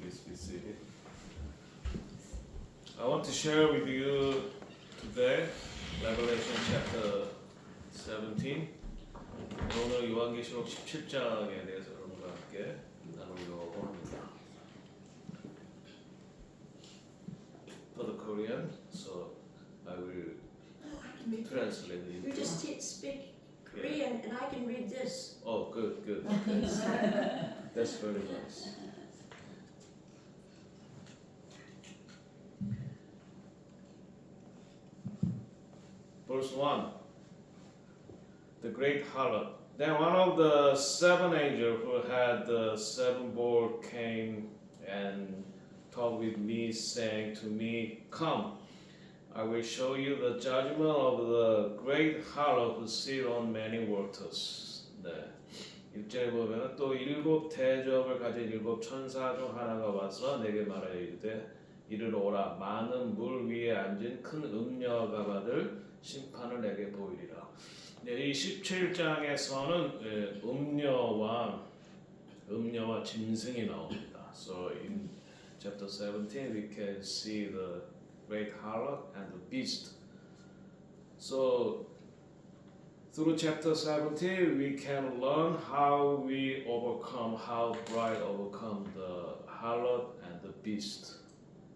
Please be seated. I want to share with you today Revelation chapter 17. 오늘 요한계시록 17장에 대해서 여러분과 함께 나누려고 합니다. For the Korean, so I will translate it. You just speak Korean and I can read this. Oh, good. That's very nice. Verse 1. The great harlot. Then one of the seven angels who had the seven bowls came and talked with me, saying to me, Come, I will show you the judgment of the great harlot who sit on many waters. 네. 1절에 보면 또 일곱 대접을 가진 일곱 천사 중 하나가 와서 내게 말하여 이르되 이르러 오라 많은 물 위에 앉은 큰 음녀가 받을 심판을 내게 보이리라. 네, 이 17장에서는 음녀와 짐승이 나옵니다. So in chapter 17 we can see the great harlot and the beast. So through chapter 17 we can learn how Bride overcome the harlot and the beast.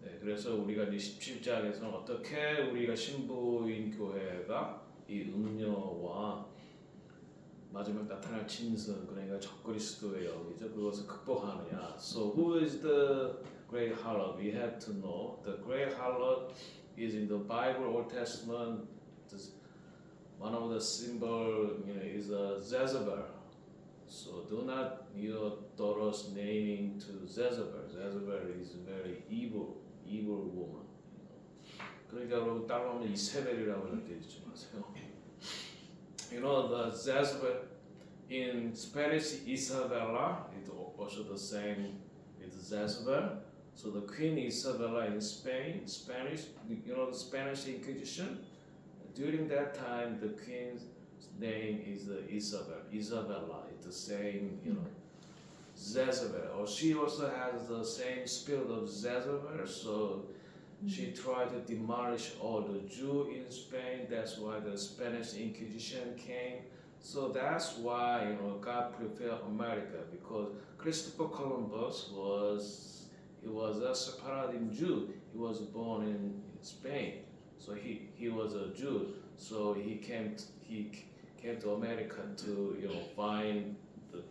네, 그래서 우리가 이 17장에서는 어떻게 우리가 신부인 교회가 이 음녀와 마지막 나타날 짐승 그러니까 적그리스도의 영이죠. 그것을 극복하느냐. So who is the great harlot? We have to know the great harlot is in the Bible Old Testament. One of the symbol is a Jezebel. So do not your daughters naming to Jezebel. Jezebel is very evil woman. 그러니까 여러분 따라오면 이세벨이라고 이렇게 잊지 마세요. You know the Jezebel in Spanish Isabella is also the same with Jezebel. So the Queen Isabella in Spanish, you know the Spanish Inquisition. During that time, the queen's name is Isabella. It's the same, Jezebel. Or she also has the same spirit of Jezebel. So she tried to demolish all the Jews in Spain. That's why the Spanish Inquisition came. So that's why God prepared America, because Christopher Columbus was a Sephardic Jew. He was born in Spain. So he was a Jew, so he came to America to find the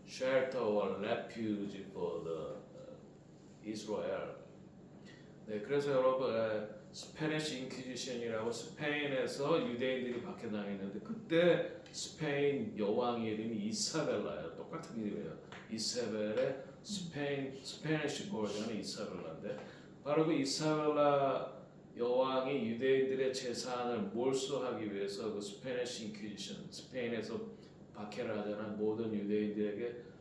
shelter or refuge for the Israel. 네, 그래서 여러분 스페니시 인퀴지션이라고 스페인에서 유대인들이 박해당했는데 그때 스페인 여왕의 이름이 이사벨라예요. 똑같은 이름이에요. 이사벨의 스페니시 버전은 이사벨라인데 바로 그 이사벨라 여왕이 유대인들의 재산을 몰수하기 위해서 그 스페니시 인퀴지션, 스페인에서 박해를 하자는 모든 유대인들에게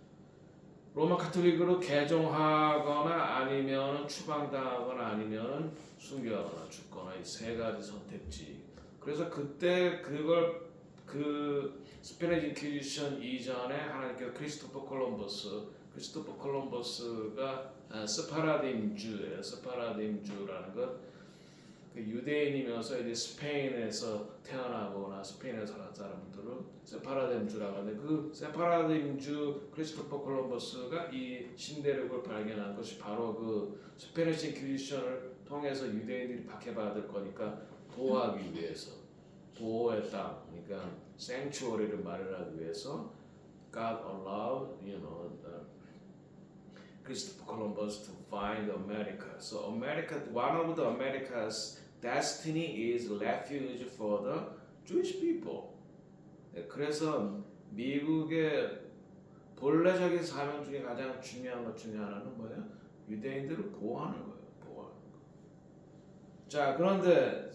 로마 카톨릭으로 개종하거나 아니면 추방당하거나 아니면 순교하거나 죽거나 이 세 가지 선택지. 그래서 그때 그 스페니시 인퀴지션 이전에 하나님께서 크리스토퍼 콜럼버스가 스파라딘 주라는 것. 그 유대인이면서 이제 스페인에서 태어나거나 스페인에서 난 사람들은 세파라딤주라고 하는데 그 세파라딤주 크리스토퍼 콜럼버스가 이 신대륙을 발견한 것이 바로 그 스페니시 인퀴지션을 통해서 유대인들이 박해받을 거니까 보호하기 위해서 보호의 땅, 그러니까 sanctuary를 마련하기 위해서 God allowed, Christopher Columbus to find America. So America, one of the America's destiny is refuge for the Jewish people. 네, 그래서 미국의 본래적인 사명 중에 가장 중요한 것 중에 하나는 뭐예요? 유대인들을 보호하는 거예요. 자, 그런데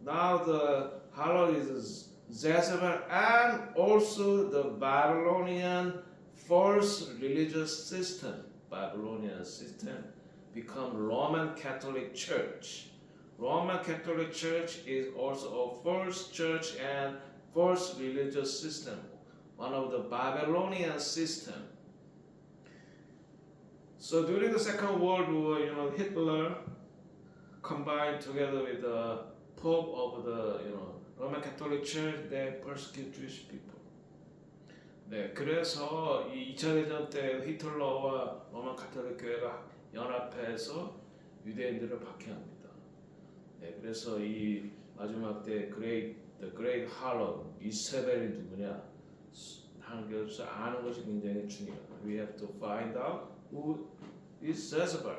now the harlot is Jezebel and also the Babylonian false religious system, Babylonian system, become Roman Catholic Church. Roman Catholic Church is also a false church and false religious system, one of the Babylonian system. So during the Second World War, Hitler combined together with the Pope of the Roman Catholic Church, they persecute Jewish people. 네, 그래서 이 2차 대전 때 히틀러와 로마 가톨릭 교회가 연합해서 유대인들을 박해합니다. 네, 그래서 이 마지막 때 The Great Harlot, 이세벨이 누구냐 하는 것을 아는 것이 굉장히 중요해요. We have to find out who is Jezebel.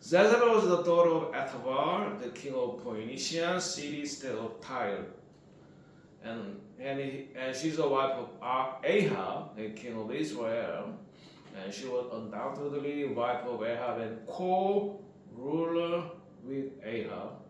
Jezebel was the daughter of Ethbaal, the king of Phoenician city-state of Tyre. And she's the wife of Ahab, the king of Israel, and she was undoubtedly wife of Ahab and co-ruler with Ahab.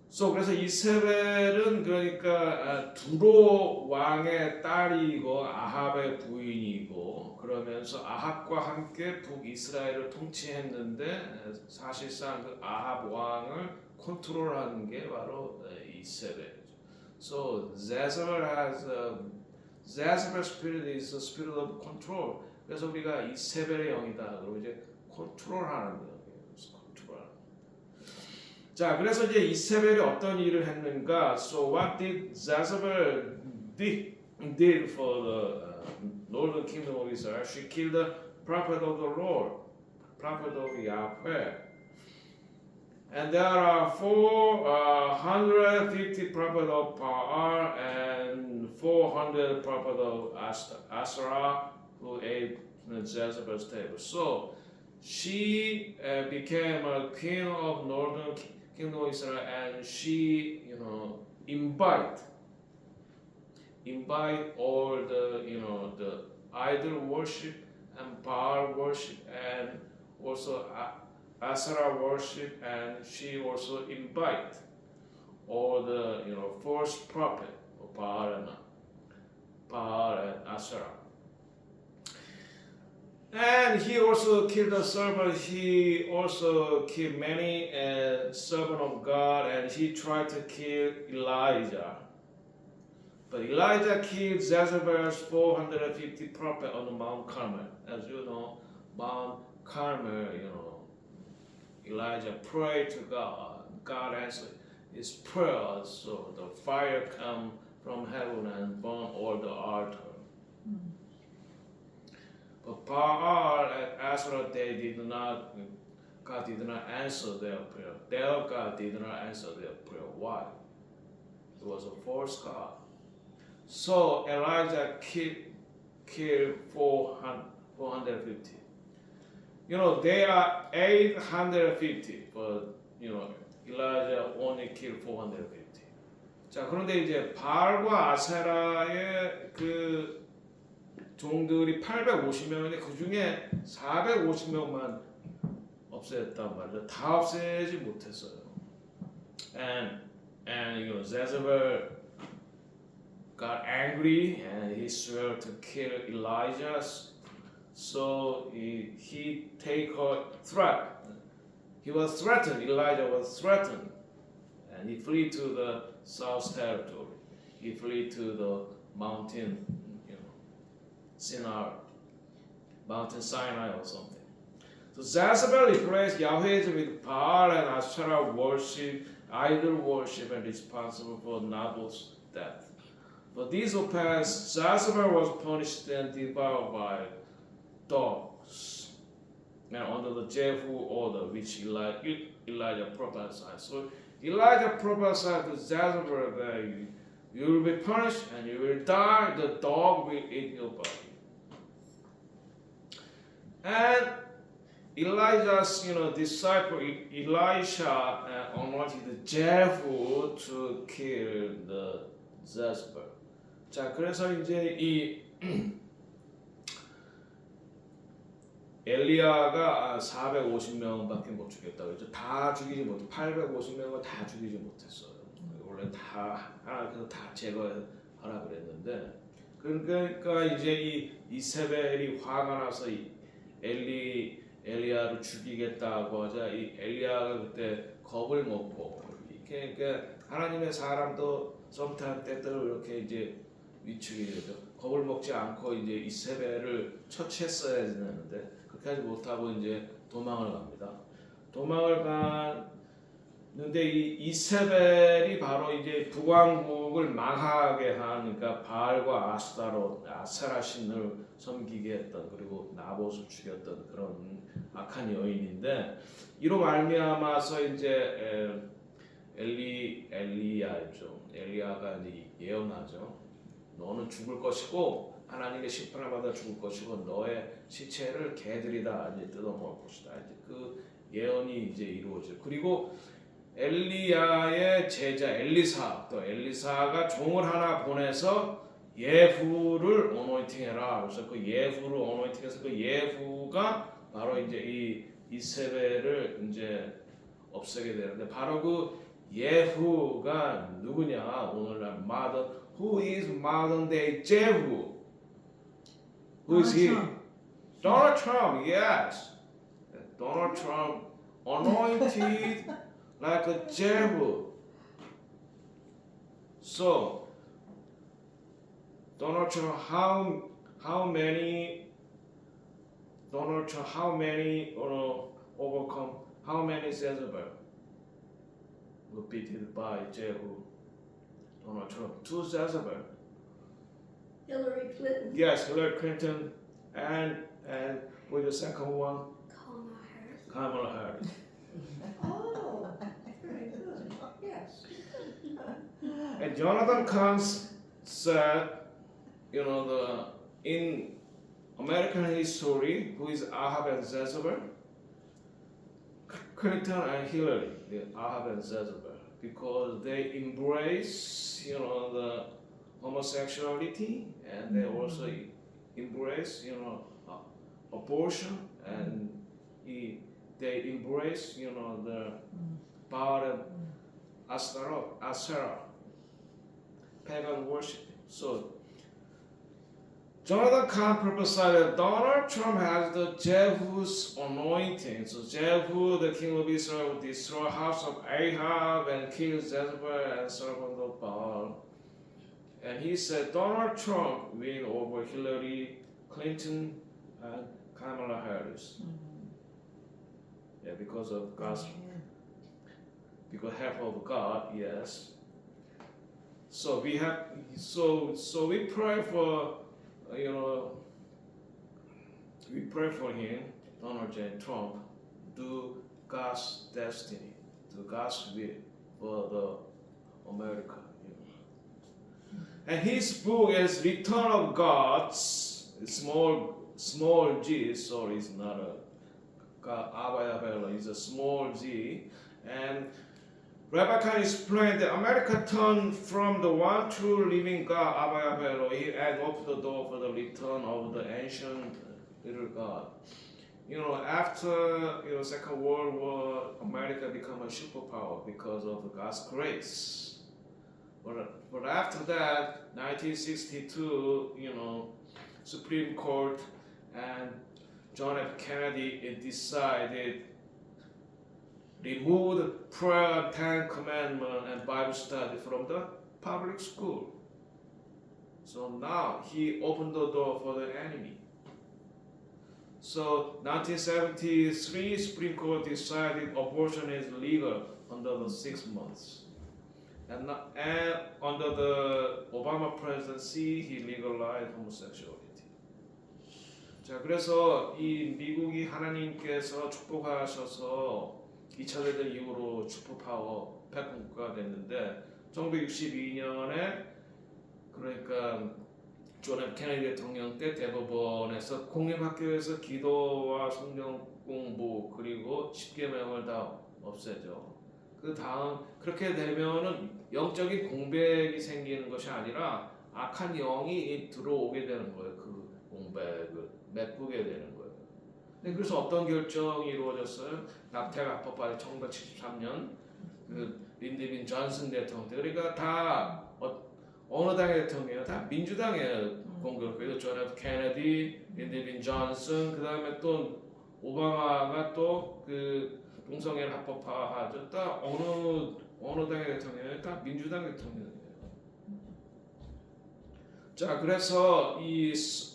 So 그래서 이세벨은 그러니까 두로 왕의 딸이고 아합의 부인이고 그러면서 아합과 함께 북이스라엘을 통치했는데 사실상 그 아합 왕을 컨트롤하는 게 바로 이세벨이죠. So Jezebel's spirit is a spirit of control. 그래서 우리가 이세벨의 영이다. 그리고 이제 컨트롤하는 거예요. 자, 그래서 이제 이세벨이 어떤 일을 했는가? So what did Jezebel did for the northern kingdom of Israel? She killed the prophet of the Lord, prophet of Yahweh. And there are 450 prophets of Baal and 400 prophets of Asherah who ate Jezebel's table. So she became a queen of northern kingdom of Israel, and she, invite all the, the idol worship and Baal worship and also Asherah worship, and she also invite all the, false prophet of Baal and Asherah. And he also killed a servant. He also killed many servants of God, and he tried to kill Elijah. But Elijah killed Jezebel's 450 prophets on the Mount Carmel. As you know, Mount Carmel, Elijah prayed to God. God answered his prayer. So the fire came from heaven and burned all the altar. But Baal and Asherah, God did not answer their prayer. Their God did not answer their prayer. Why? It was a false God. So Elijah killed 450. They are 850, but Elijah only killed 450. 자, 그런데 이제 바알과 아세라의 그 종들이 850명인데 그 중에 450명만 없앴단 말이죠. 다 없애지 못했어요. And Jezebel got angry and he swore to kill Elijah. So he take her threat. He was threatened. Elijah was threatened, and he fled to the South Territory. He fled to the mountain. Mountain Sinai or something. So Jezebel replaced Yahweh with Baal and Asherah worship, idol worship, and responsible for Naboth's death. For these offenses, Jezebel was punished and devoured by dogs, and under the Jehu order which Elijah prophesied. So Elijah prophesied to Jezebel that you will be punished and you will die. The dog will eat your body. And Elijah's, disciple Elisha anointed Jehu to kill the Jezebel. 자, 그래서 이제 이 엘리야가 450명밖에 못 죽였다고 했죠. 다 죽이지 못해. 850명을 다 죽이지 못했어요. 원래 다 하나님께서 다 제거하라 그랬는데, 그러니까 이제 이 이세벨이 화가 나서 엘리야를 죽이겠다고 하자 이 엘리야가 그때 겁을 먹고 이렇게 그러니까 하나님의 사람도 sometimes 때때로 이렇게 이제 위축이 되죠. 겁을 먹지 않고 이제 이세벨을 처치했어야 되는데 그렇게 하지 못하고 이제 도망을 갑니다. 도망을 가는데 이 이세벨이 바로 이제 북왕국을 망하게 한 그러니까 바알과 아세라 신을 섬기게 했던 그리고 나봇을 죽였던 그런 악한 여인인데 이로 말미암아서 이제 엘리야가 이제 예언하죠. 너는 죽을 것이고 하나님의 심판을 받아 죽을 것이고 너의 시체를 개들이 다 이제 뜯어먹을 것이다. 이제 그 예언이 이제 이루어져. 그리고 엘리야의 제자 엘리사가 종을 하나 보내서 예후를 어노인팅해라. 그래서 그 예후를 어노인팅해서 그 예후가 바로 이제 이 이세벨을 이제 없애게 되는데 바로 그 예후가 누구냐? 오늘날 Who is modern day Jehu? Who is he? Donald Trump, yes. Donald Trump anointed like a Jehu. So Donald Trump, how many overcome? How many Jezebel were beaten by Jehu? Donald Trump, 2 Jezebel. Hillary Clinton. Yes, Hillary Clinton and with the second one, Kamala Harris. Kamala Harris. Oh, very good. Yes. And Jonathan Kahn said, in American history, who is Ahab and Jezebel? Clinton and Hillary, the Ahab and Jezebel, because they embrace, the homosexuality, and they also embrace, abortion, and they embrace, the Baal and Asherah, pagan worship. So Jonathan Kahn prophesied that Donald Trump has the Jehu's anointing. So Jehu, the king of Israel, will destroy house of Ahab and kill Jezebel and servant of Baal. And he said Donald Trump win over Hillary Clinton and Kamala Harris. Yeah, because of God's, because help of God, yes. So we have, so we pray for. We pray for him, Donald J. Trump, do God's destiny, do God's will for the America. And his book is Return of Gods, small G, sorry, it's not a Abba, it's a small G, and Rabbi Khan explained that America turned from the one true living God, Abba Yahweh, and opened the door for the return of the ancient little God. After Second World War, America became a superpower because of God's grace. But after that, 1962, Supreme Court and John F. Kennedy decided removed prayer, Ten Commandments, and Bible study from the public school. So now he opened the door for the enemy. So 1973, Supreme Court decided abortion is legal under the 6 months. And under the Obama presidency, he legalized homosexuality. 자, 그래서 이 미국이 하나님께서 축복하셔서 2차 대전 이후로 슈퍼파워 패권국가가 됐는데 1962년에 그러니까 존 F 케네디 대통령 때 대법원에서 공립학교에서 기도와 성경 공부 그리고 10계명을 다 없애죠. 그 다음 그렇게 되면은 영적인 공백이 생기는 것이 아니라 악한 영이 들어오게 되는 거예요. 그 공백을 메꾸게 되는 거예요. 그래서 어떤 결정이 이루어졌어요? 낙태가 합법화된 1973년 그 린디빈 존슨 대통령 때 그러니까 다 어느 당의 대통령이에요? 다 민주당의 공격이에요. 존 F 케네디, 린디빈 존슨, 그 다음에 또 오바마가 또 그 동성애를 합법화하죠. 다 어느 당의 대통령이에요? 다 민주당 대통령이에요. 자, 그래서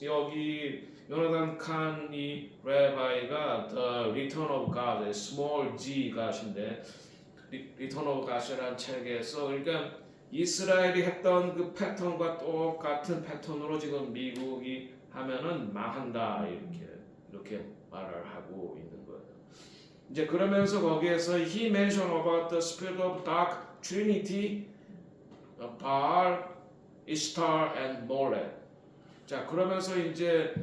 여기 요나단 칸 이 레바이가 The Return of God, small g God인데 Return of God이라는 책에서 그러니까 이스라엘이 했던 그 패턴과 똑같은 패턴으로 지금 미국이 하면은 망한다 이렇게 말을 하고 있는 거예요. 이제 그러면서 거기에서 he mentioned about the spirit of dark trinity, Baal, Ishtar and Molech. 자, 그러면서 이제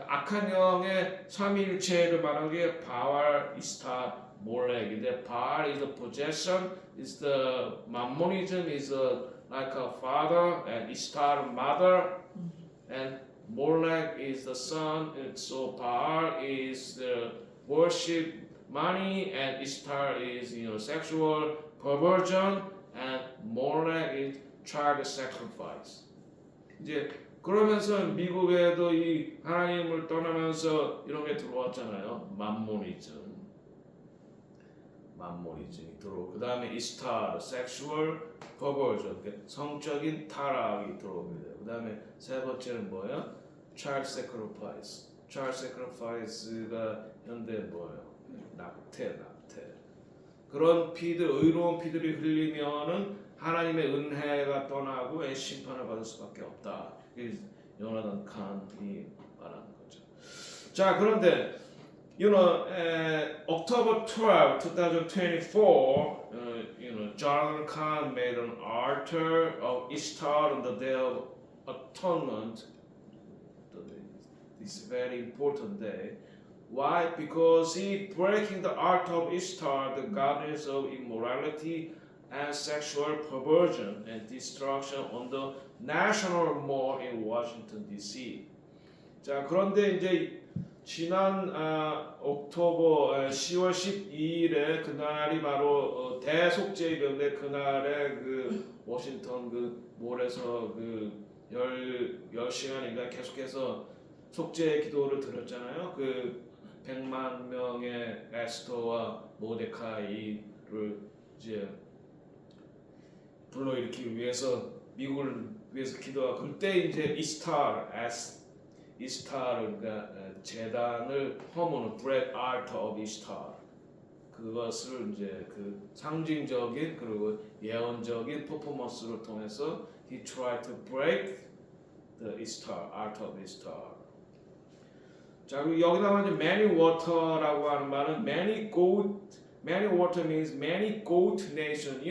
악한 영의 삼위일체를 말하는 게 바알, 이스타, 몰렉인데 바알 is the possession, is the Mammonism is like a father, and Ishtar mother, and Molech is the son. And so Baal is the worship money, and Ishtar is sexual perversion, and Molech is child sacrifice. 이제 그러면서 미국에도 이 하나님을 떠나면서 이런 게 들어왔잖아요. 맘모니즘이 들어오고 그 다음에 이스타, 섹슈얼 퍼버전, 성적인 타락이 들어오게 돼요. 그 다음에 세 번째는 뭐예요? child sacrifice. child sacrifice가 현대 뭐예요? 낙태. 그런 피들, 의로운 피들이 흘리면은 하나님의 은혜가 떠나고 심판을 받을 수밖에 없다. 이게 요나단 칸이 말하는 거죠. 자, 그런데 October 12, 2024, Jonathan Kahn made an altar of Ishtar on the Day of Atonement. This very important day. Why? Because he breaking the altar of Ishtar, the goddess of immorality and sexual perversion and destruction on the National Mall in Washington D.C. 자, 그런데 이제 지난 옥토버 10월 12일에 그날이 바로 대속죄일인데 그날에 그 워싱턴 그 몰에서 그 10시간인가 계속해서 속죄 기도를 드렸잖아요. 그 100만 명의 에스더와 모데카이를 이제 불러일으키기 위해서 미국을 위해서 기도하고 그때 이제 이스타르 그러니까 제단을 허무는 bread altar of Ishtar 그것을 이제 그 상징적인 그리고 예언적인 퍼포먼스를 통해서 he tried to break the altar of Ishtar. 자, 그리고 여기다가 이제 many water라고 하는 말은 many water means many goat nation.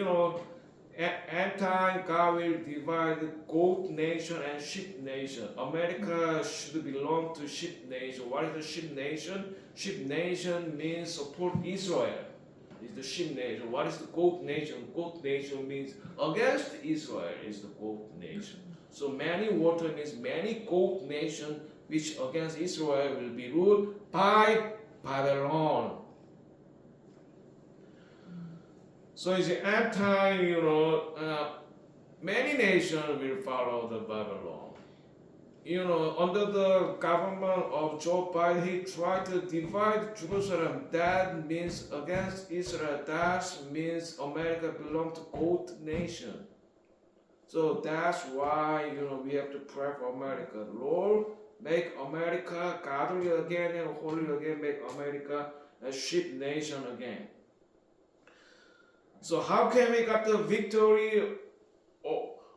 At time God will divide the goat nation and sheep nation. America should belong to sheep nation. What is the sheep nation? Sheep nation means support Israel. Is the sheep nation. What is the goat nation? Goat nation means against Israel is the goat nation. So many water means many goat nation which against Israel will be ruled by Babylon. So it's at time, many nations will follow the Babylon. Under the government of Joe Biden, he tried to divide Jerusalem. That means against Israel. That means America belongs to goat nation. So that's why, we have to pray for America. Lord, make America godly again and holy again. Make America a sheep nation again. So how can we get the victory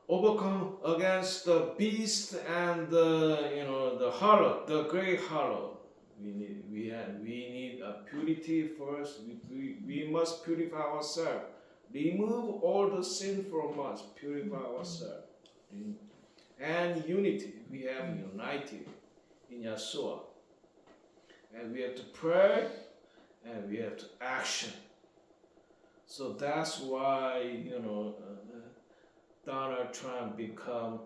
overcome against the beast and the harlot, the great harlot? We need a purity first. We must purify ourselves. Remove all the sin from us. Purify ourselves. And unity. We have united in Yeshua. And we have to pray and we have to action. So that's why, Donald Trump become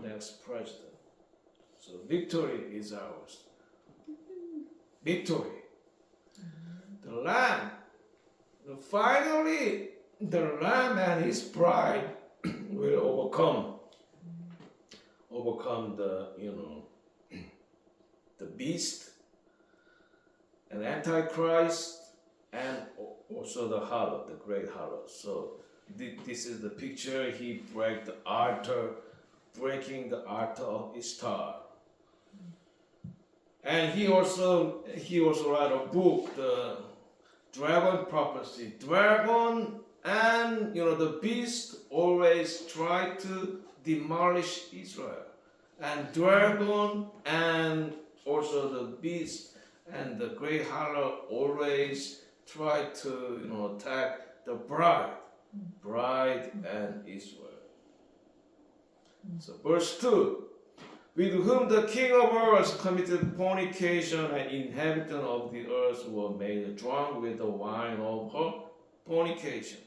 next president. So victory is ours. Victory. The Lamb. Finally, the Lamb and his bride will overcome the, the beast and Antichrist and also the harlot, the great harlot. So this is the picture. He broke the altar breaking the altar of Ishtar. And he also wrote a book, the Dragon Prophecy. Dragon and the beast always try to demolish Israel. And dragon and also the beast and the great harlot always try to attack the bride and Israel. So verse 2, with whom the king of earth committed fornication and inhabitants of the earth were made drunk with the wine of her fornication.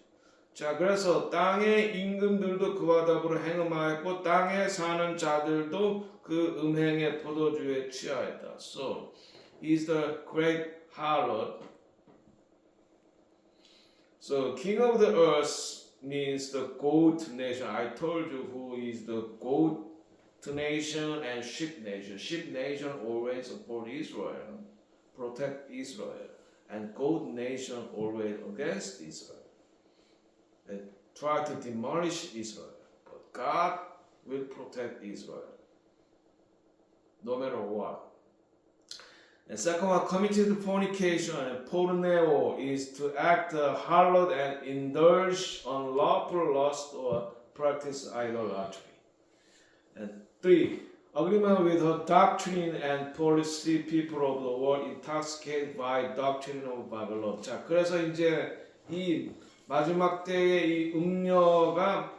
자, 그래서 땅의 임금들도 그와 더불어 행음하였고 땅에 사는 자들도 그 음행의 포도주에 취하였다. So, he's the great harlot. So, king of the earth means the goat nation. I told you who is the goat nation and sheep nation. Sheep nation always support Israel, protect Israel, and goat nation always against Israel. They try to demolish Israel, but God will protect Israel, no matter what. And second one, committed fornication and porneo is to act a harlot and indulge unlawful lust or practice idolatry. And 3. Agreement with her doctrine and policy, people of the world intoxicated by doctrine of Babylon. 자, 그래서 이제 이 마지막 때의 이 음녀가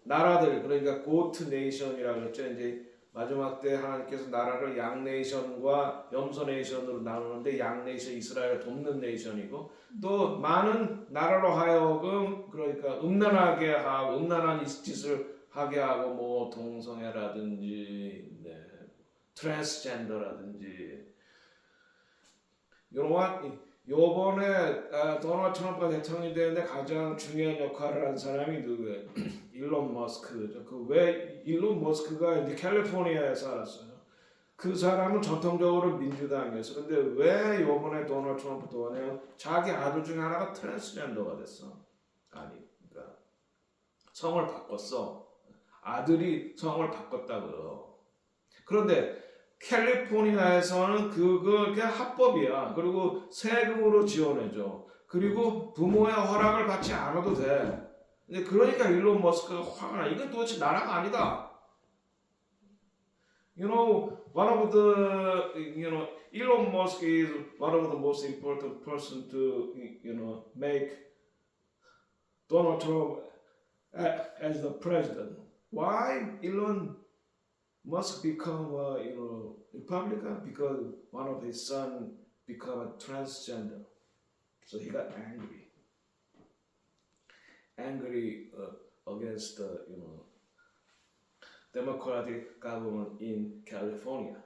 나라들, 그러니까 고트 네이션이라고 그랬죠. 이제 마지막 때 하나님께서 나라를 양 네이션과 염소 네이션으로 나누는데 양 네이션 이스라엘을 돕는 네이션이고 또 많은 나라로 하여금 그러니까 음란하게 하고 음란한 짓을 하게 하고 뭐 동성애라든지 트랜스젠더라든지 요번에 도널드 트럼프가 대통령이 되는데 가장 중요한 역할을 한 사람이 누구예요? 일론 머스크죠. 왜 일론 머스크가 이제 캘리포니아에 살았어요. 그 사람은 전통적으로 민주당이었어. 근데 왜 요번에 도널드 트럼프 도안에 자기 아들 중에 하나가 트랜스젠더가 됐어? 아니, 그러니까 성을 바꿨어. 아들이 성을 바꿨다고요. 그런데 캘리포니아에서는 그게 합법이야. 그리고 세금으로 지원해줘. 그리고 부모의 허락을 받지 않아도 돼. 근데 그러니까 일론 머스크가 화가 나. 이건 도대체 나라가 아니다. One of the, Elon Musk is one of the most important person to, make Donald Trump as the president. Why Elon Musk become Republican? Because one of his son become a transgender, so he got angry against the Democratic government in California.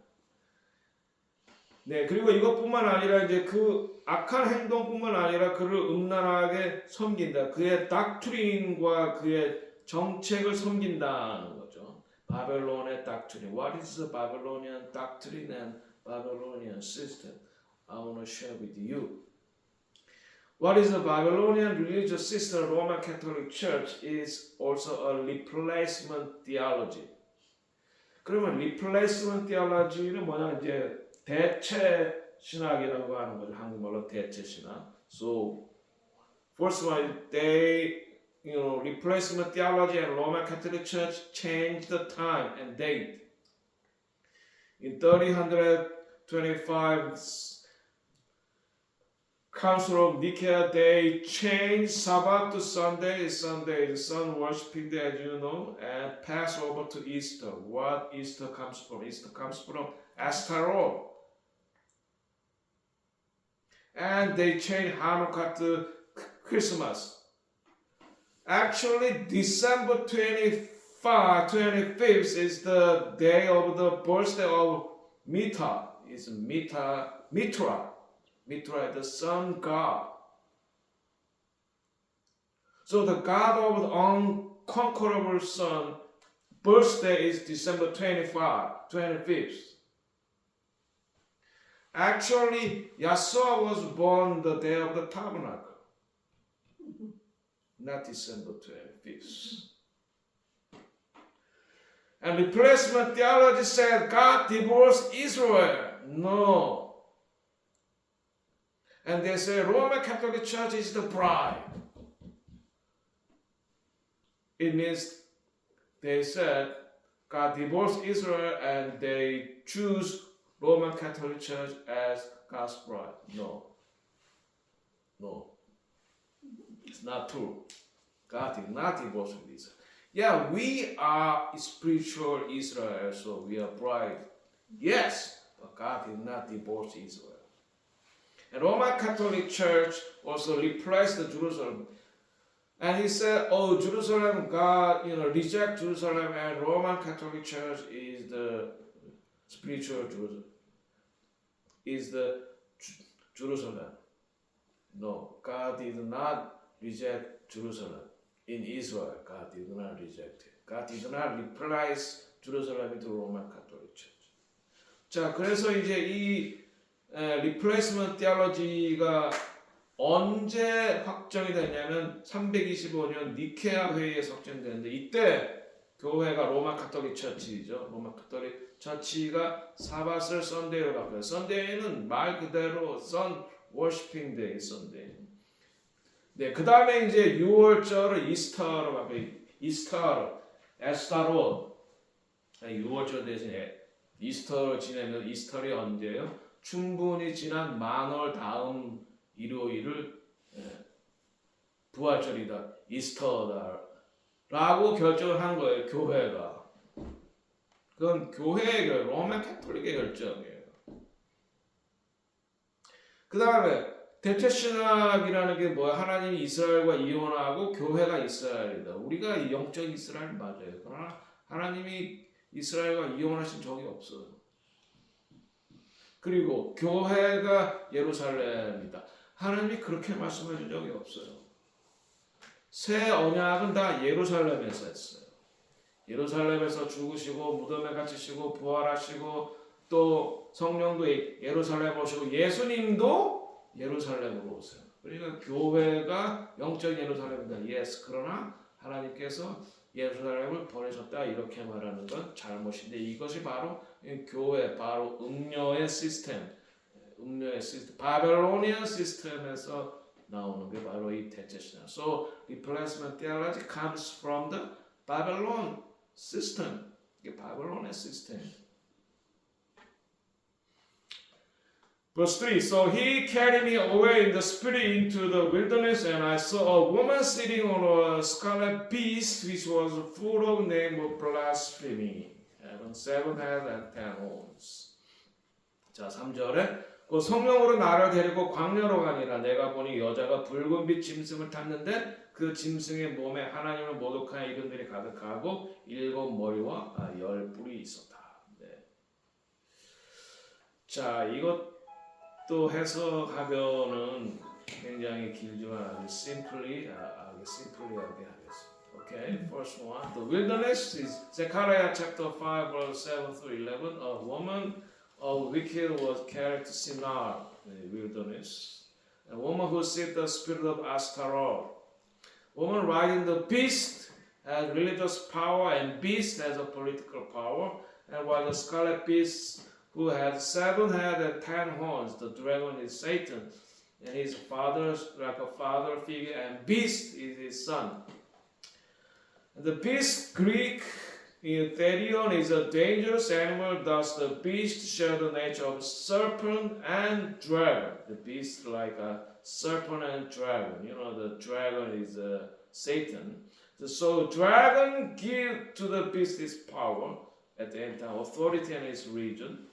네, 그리고 이것뿐만 아니라 이제 그 악한 행동뿐만 아니라 그를 음란하게 섬긴다. 그의 닥트린과 그의 정책을 섬긴다는 거죠. 바벨론의 닥트린. What is the Babylonian doctrine and Babylonian system? I want to share with you. What is the Babylonian religious system? Roman Catholic Church is also a replacement theology. 그러면 replacement theology는 뭐냐 이제 대체 신학이라고 하는 거죠. 한국말로 대체 신학. So first one, they replacement theology and Roman Catholic Church changed the time and date. In 325 Council of Nicaea, they changed Sabbath to Sunday, the sun worshiping day, as you know, and Passover to Easter. What Easter comes from? Easter comes from Ashtaroth. And they changed Hanukkah to Christmas. Actually, December 25th is the day of the birthday of Mitra. It's Mitra, the sun god. So the god of the unconquerable sun birthday is December 25th. Actually, Yahshua was born the day of the tabernacle, not December 25th. And replacement theology said God divorced Israel. No. And they say Roman Catholic Church is the bride. It means they said God divorced Israel and they choose Roman Catholic Church as God's bride. No. No. It's not true. God did not divorce Israel. Yeah, we are spiritual Israel, so we are bride. Yes, but God did not divorce Israel. And Roman Catholic Church also replaced Jerusalem. And he said, oh, Jerusalem, God, reject Jerusalem, and Roman Catholic Church is the spiritual Jerusalem. Is the Jerusalem. No, God did not reject Jerusalem. In Israel, God did not reject it. God did not replace Jerusalem into Roman Catholic Church. 자, 그래서 이제 이 replacement theology가 언제 확정이 됐냐면 325년 니케아 회의에서 확정됐는데 이때 교회가 로마 카톨릭 처치죠. 로마 카톨릭 처치가 사바스를 썬데이로 바꿔요. 썬데이는 말 그대로 선 워시핑 데이 썬데이. 네, 그 다음에 이제 6월절을 이스터로 바꿔요. 이스터, 에스타로 6월절 대신에 이스터를 지내면 이스터이 언제예요? 충분히 지난 만월 다음 일요일을 부활절이다, 이스터다 라고 결정을 한 거예요, 교회가. 그건 교회의 결정, 로마 캐톨릭의 결정이에요. 그 다음에 대체신학이라는 게 뭐야? 하나님이 이스라엘과 이혼하고 교회가 이스라엘이다. 우리가 영적 이스라엘 맞아요. 그러나 하나님이 이스라엘과 이혼하신 적이 없어요. 그리고 교회가 예루살렘이다. 하나님이 그렇게 말씀하신 적이 없어요. 새 언약은 다 예루살렘에서 했어요. 예루살렘에서 죽으시고 무덤에 갇히시고 부활하시고 또 성령도 예루살렘 오시고 예수님도 예루살렘으로 오세요. 그러니까 교회가 영적 예루살렘이다. 예스. 그러나 하나님께서 예루살렘을 보내셨다 이렇게 말하는 건 잘못인데 이것이 바로 교회, 바로 음료의 시스템, 바벨로니안 시스템에서 나오는 게 바로 이 대체신학. So replacement theology comes from the Babylon system. 이게 바벨론의 시스템. Verse 3, so he carried me away in the spirit into the wilderness, and I saw a woman sitting on a scarlet beast, which was full of name of blasphemy, having 7 heads and 10 horns. 자, 3절에 그 성령으로 나를 데리고 광야로 가니라. 내가 보니 여자가 붉은빛 짐승을 탔는데 그 짐승의 몸에 하나님을 모독하는 이름들이 가득하고 7머리와 10뿔이 있었다. 네. 자, 이것도 해석하면은 굉장히 길지만 아주 simply 하게 하겠습니다. Okay, first one. The wilderness is Zechariah chapter 5 verse 7 through 11. A woman of wicked was carried to Shinar, the wilderness. A woman who sees the spirit of Ashtaroth. Woman riding the beast has religious power and beast has a political power. And while the scarlet beast who has 7 heads and 10 horns, the dragon is Satan, and his father like a father figure, and beast is his son. The beast, Greek Therion, is a dangerous animal, thus the beast shares the nature of serpent and dragon. The beast like a serpent and dragon. You know, the dragon is Satan. So dragon give to the beast his power at the end time, authority in his region.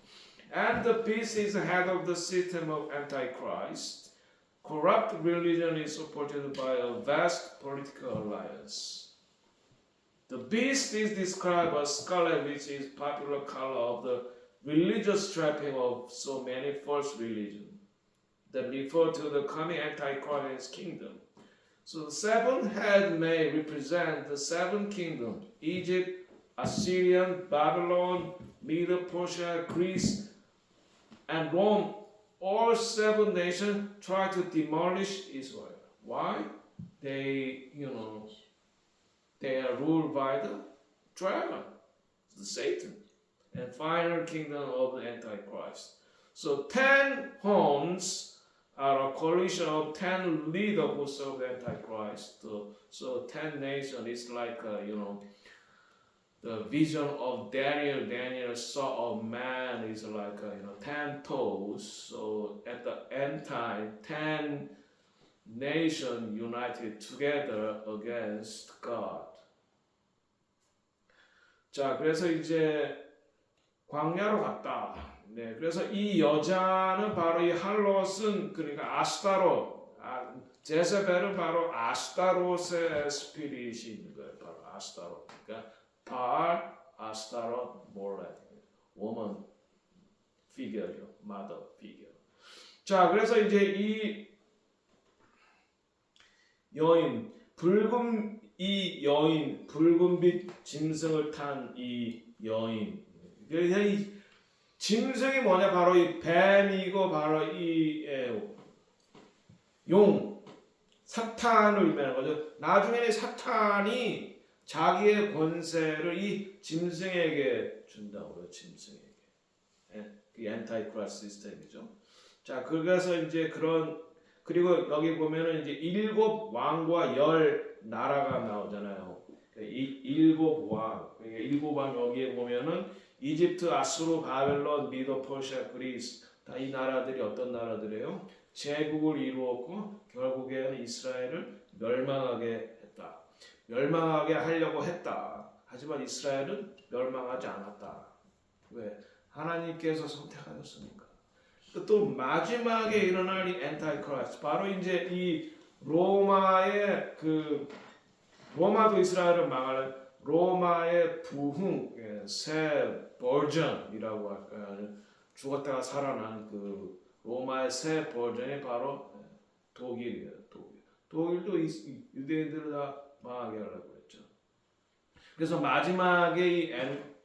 And the beast is the head of the system of Antichrist. Corrupt religion is supported by a vast political alliance. The beast is described as scarlet, which is popular color of the religious trapping of so many false religions that refer to the coming Antichrist kingdom. So the 7 heads may represent the 7 kingdoms: Egypt, Assyrian, Babylon, Medo-Persia, Greece, and Rome. All 7 nations try to demolish Israel. Why? They are ruled by the dragon. Satan, and final kingdom of the Antichrist. So 10 horns are a coalition of 10 leaders who serve the Antichrist. So 10 nations is like the vision of Daniel. Daniel saw a man is like 10 toes. So at the end time, 10 nations united together against God. 자, 그래서 이제 광야로 갔다. 네, 그래서 이 여자는 바로 이 할롯은 그러니까 아스타롯, 제세벨은 바로 아스타롯의 스피릿이 있는 거예요. 바로 아스타롯. 그러니까 바알, 아스타롯, 몰렛, woman figure요, mother figure. 자, 그래서 이제 이 여인 이 여인 붉은빛 짐승을 탄 이 여인. 이 짐승이 뭐냐? 바로 이 뱀이고 바로 이 용, 사탄을 의미하는 거죠. 나중에는 사탄이 자기의 권세를 이 짐승에게 준다고요. 짐승에게. 그 엔타이크라이스트 시스템이죠. 자, 그래서 이제 그리고 여기 보면은 이제 7 왕과 10 나라가 나오잖아요. 이 7 왕, 7 왕 여기에 보면은 이집트, 아수르, 바벨론, 미도, 퍼시아, 그리스 다 이 나라들이 어떤 나라들이에요? 제국을 이루었고 결국에는 이스라엘을 멸망하게 했다. 멸망하게 하려고 했다. 하지만 이스라엘은 멸망하지 않았다. 왜? 하나님께서 선택하셨으니까. 또 마지막에 일어날 이 엔타이크라이스트, 바로 이제 이 로마도 이스라엘을 망하는 로마의 부흥, 새 버전이라고 할까요? 죽었다가 살아난 그 로마의 새 버전이 바로 독일이에요. 독일도 유대인들을 다 망하게 하려고 했죠. 그래서 마지막에 이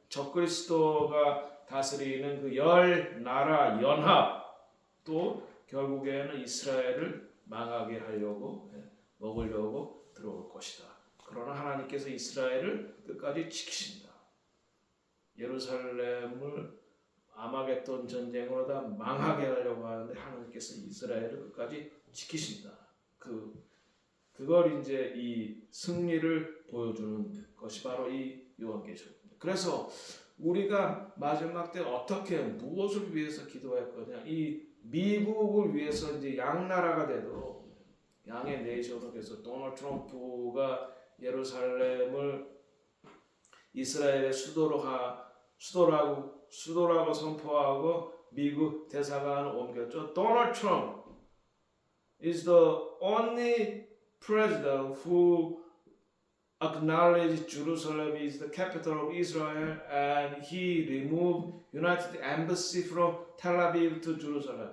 적그리스도가 다스리는 그 10 나라 연합도 결국에는 이스라엘을 망하게 하려고 먹으려고 들어올 것이다. 그러나 하나님께서 이스라엘을 끝까지 지키신다. 예루살렘을 아마겟돈 전쟁으로 다 망하게 하려고 하는데 하나님께서 이스라엘을 끝까지 지키신다. 그걸 이제 이 승리를 보여주는 것이 바로 이 요한계시록입니다. 그래서 우리가 마지막 때 어떻게 무엇을 위해서 기도할 거냐? 이 미국을 위해서 이제 양나라가 되도록 양의 네이션으로 해서 도널드 트럼프가 예루살렘을 이스라엘의 수도라고 선포하고 미국 대사관을 옮겼죠. 도널드 트럼프 is the only president who acknowledged Jerusalem is the capital of Israel, and he removed United Embassy from Tel Aviv to Jerusalem.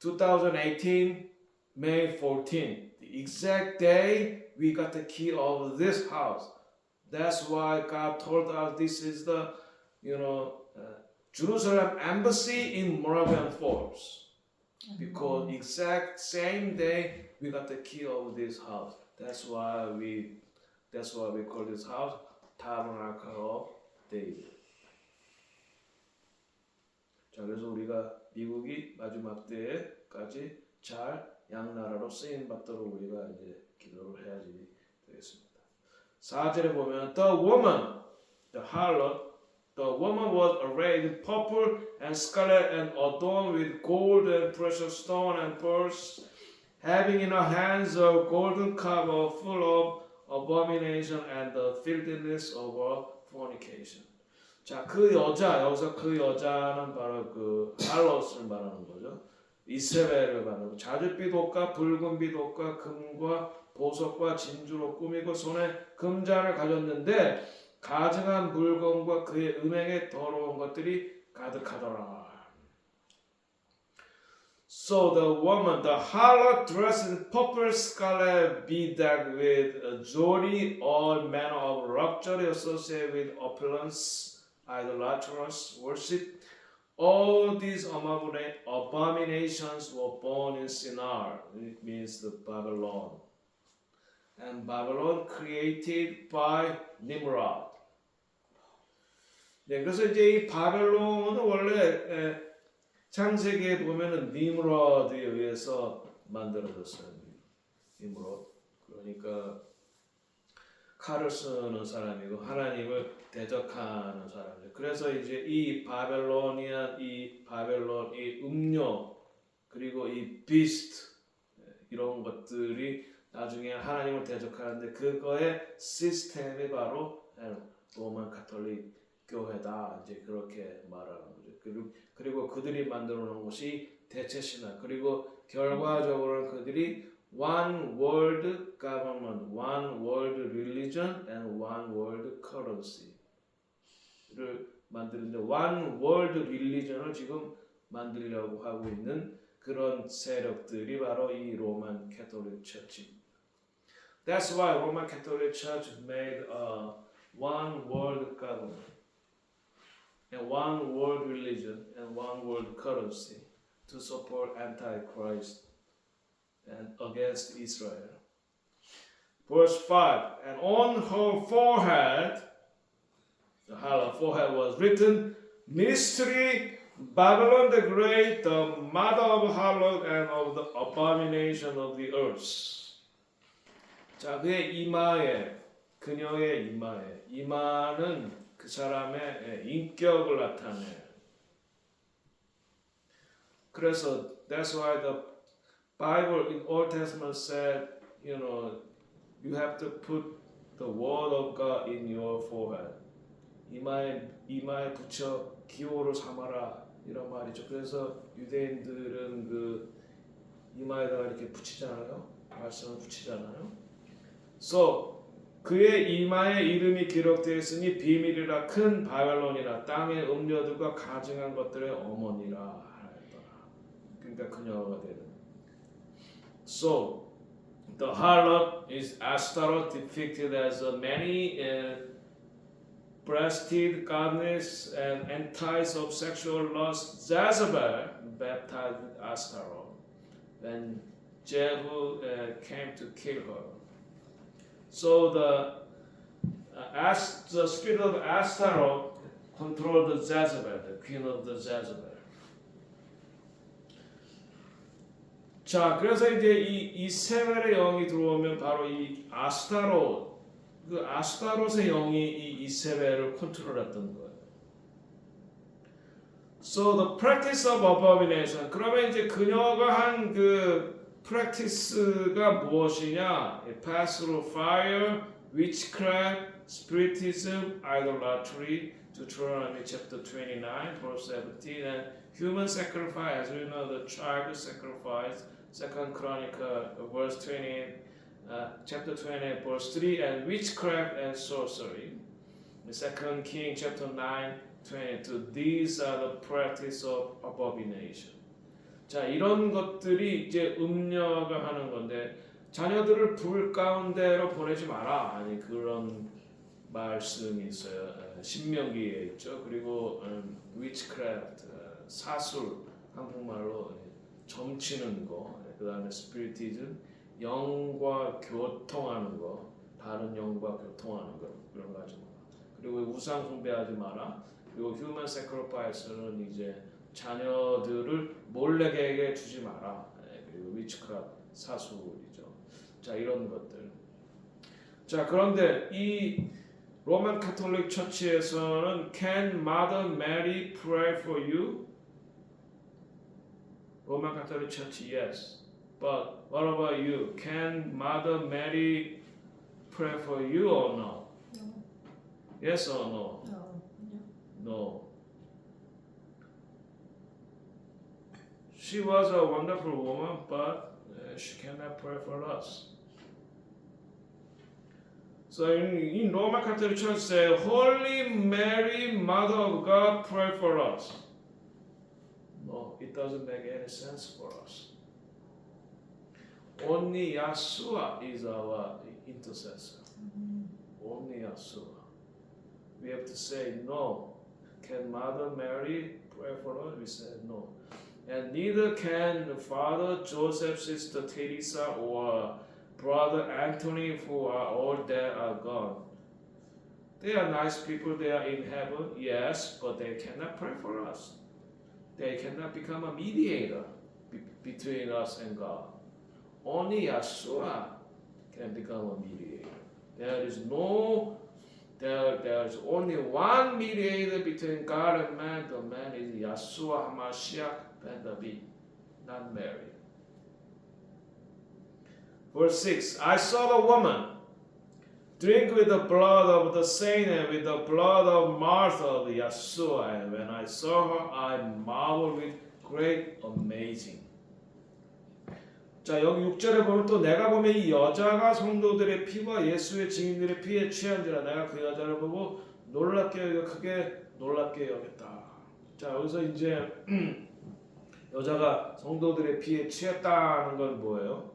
2018, May 14, the exact day we got the key of this house. That's why God told us this is the, Jerusalem Embassy in Moravian Falls. Because exact same day we got the key of this house. That's why we call this house Tabernacle of David. 자, 그래서 우리가 미국이 마지막 때까지 잘 양나라로 쓰임 받도록 우리가 이제 기도를 해야지 되겠습니다. 4절에 보면 the woman, the harlot, the woman was arrayed in purple and scarlet and adorned with gold and precious stone and pearls, having in her hands a golden cup full of abomination and the filthiness of her fornication. 자, 여기서 그 여자는 바로 그 할롯을 말하는 거죠. 이세벨을 말하는 자줏빛 옷과 붉은빛 옷과 금과 보석과 진주로 꾸미고 손에 금잔을 가졌는데 가증한 물건과 그의 음행에 더러운 것들이 가득하더라. So the woman, the harlot, dressed in purple, scarlet, bedecked with jewelry, all manner of luxury associated with opulence, idolatrous worship. All these abominations were born in Shinar. It means the Babylon. And Babylon created by Nimrod. 네, 그래서 이제 이 바벨론은 원래 창세기에 보면은 니므롯에 의해서 만들어졌어요. 니므롯. 그러니까 칼을 쓰는 사람이고 하나님을 대적하는 사람이죠. 그래서 이제 이 바벨로니안, 이 바벨론, 이 음료 그리고 이 비스트 이런 것들이 나중에 하나님을 대적하는데 그거의 시스템이 바로 로만 가톨릭 교회다. 이제 그렇게 말하는 거죠. 그리고 그들이 만들어 놓은 것이 대체 신화. 그리고 결과적으로는 그들이 one world government, one world religion, and one world currency를 만드는데 one world religion을 지금 만들려고 하고 있는 그런 세력들이 바로 이 로만 캐톨릭 처치입니다. That's why Roman Catholic Church made a one world government, and one world religion, and one world currency to support Antichrist and against Israel. Verse 5, and on her forehead, the hollow forehead was written, Mystery, Babylon the Great, the mother of harlot and of the abomination of the earth. 자, 그의 이마에, 그녀의 이마에, 이마는 그 사람의 인격을 나타내요. 그래서 that's why the Bible in Old Testament said, you have to put the word of God in your forehead. 이마에 붙여 기호로 삼아라 이런 말이죠. 그래서 유대인들은 그 이마에다가 이렇게 붙이잖아요. 말씀을 붙이잖아요. So 그의 이마에 이름이 기록되어 있으니 비밀이라 큰 바벨론이라 땅의 음료들과 가증한 것들의 어머니라 하였더라. 그러니까 그녀가 되는. So the harlot is Ashtaroth depicted as a many-breasted goddess and entice of sexual lust. Jezebel baptized Ashtaroth when Jehu came to kill her. So the spirit of Ashtaroth controlled the Jezebel, the queen of the Jezebel. 자, 그래서 이제 이 이세벨의 영이 들어오면 바로 이 아스타롯, 그 아스타롯의 영이 이 이세벨을 컨트롤했던 거예요. So the practice of abomination. 그러면 이제 그녀가 한 그 practice가 무엇이냐? Pass through fire, witchcraft, spiritism, idolatry. Deuteronomy chapter 29, verse 17, and human sacrifice. As we know, the child sacrifice. Second Chronicle, verse 20, chapter 20, verse 3, and witchcraft and sorcery. Second King, chapter 9, 22. These are the practice of abomination. 자, 이런 것들이 이제 음녀가 하는 건데 자녀들을 불 가운데로 보내지 마라. 아니 그런 말씀이 있어요. 신명기에 있죠. 그리고 witchcraft, 사술, 한국말로 점치는 거. 그다음에 spiritism, 영과 교통하는 거, 다른 영과 교통하는 거 그런 거 하지 마라. 그리고 우상 숭배하지 마라. 그리고 human sacrifice는 이제 자녀들을 몰래에게 주지 마라. 그리고 witchcraft, 사술이죠. 자, 이런 것들. 자, 그런데 이 로만 카톨릭 처치에서는 Can Mother Mary pray for you? 로만 카톨릭 처치, yes. But what about you? Can Mother Mary pray for you or no? No. Yes or no? No. No. She was a wonderful woman, but she cannot pray for us. So in Roman Catholic Church say, Holy Mary, Mother of God, pray for us. No, it doesn't make any sense for us. Only Yeshua is our intercessor. Only Yeshua. We have to say no. Can Mother Mary pray for us? We say no. And neither can Father Joseph, Sister Teresa, or Brother Anthony, who are all dead, are gone. They are nice people. They are in heaven, yes, but they cannot pray for us. They cannot become a mediator between us and God. Only Yeshua can become a mediator. There is only one mediator between God and man. The man is Yeshua HaMashiach ben David, not Mary. Verse 6, I saw the woman drink with the blood of the saint and with the blood of Martha of Yeshua. And when I saw her, I marveled with great amazing. 자, 여기 6절에 보면 또 내가 보면 이 여자가 성도들의 피와 예수의 증인들의 피에 취한지라 내가 그 여자를 보고 크게 놀랍게 여겼다. 자, 여기서 이제 여자가 성도들의 피에 취했다는 건 뭐예요?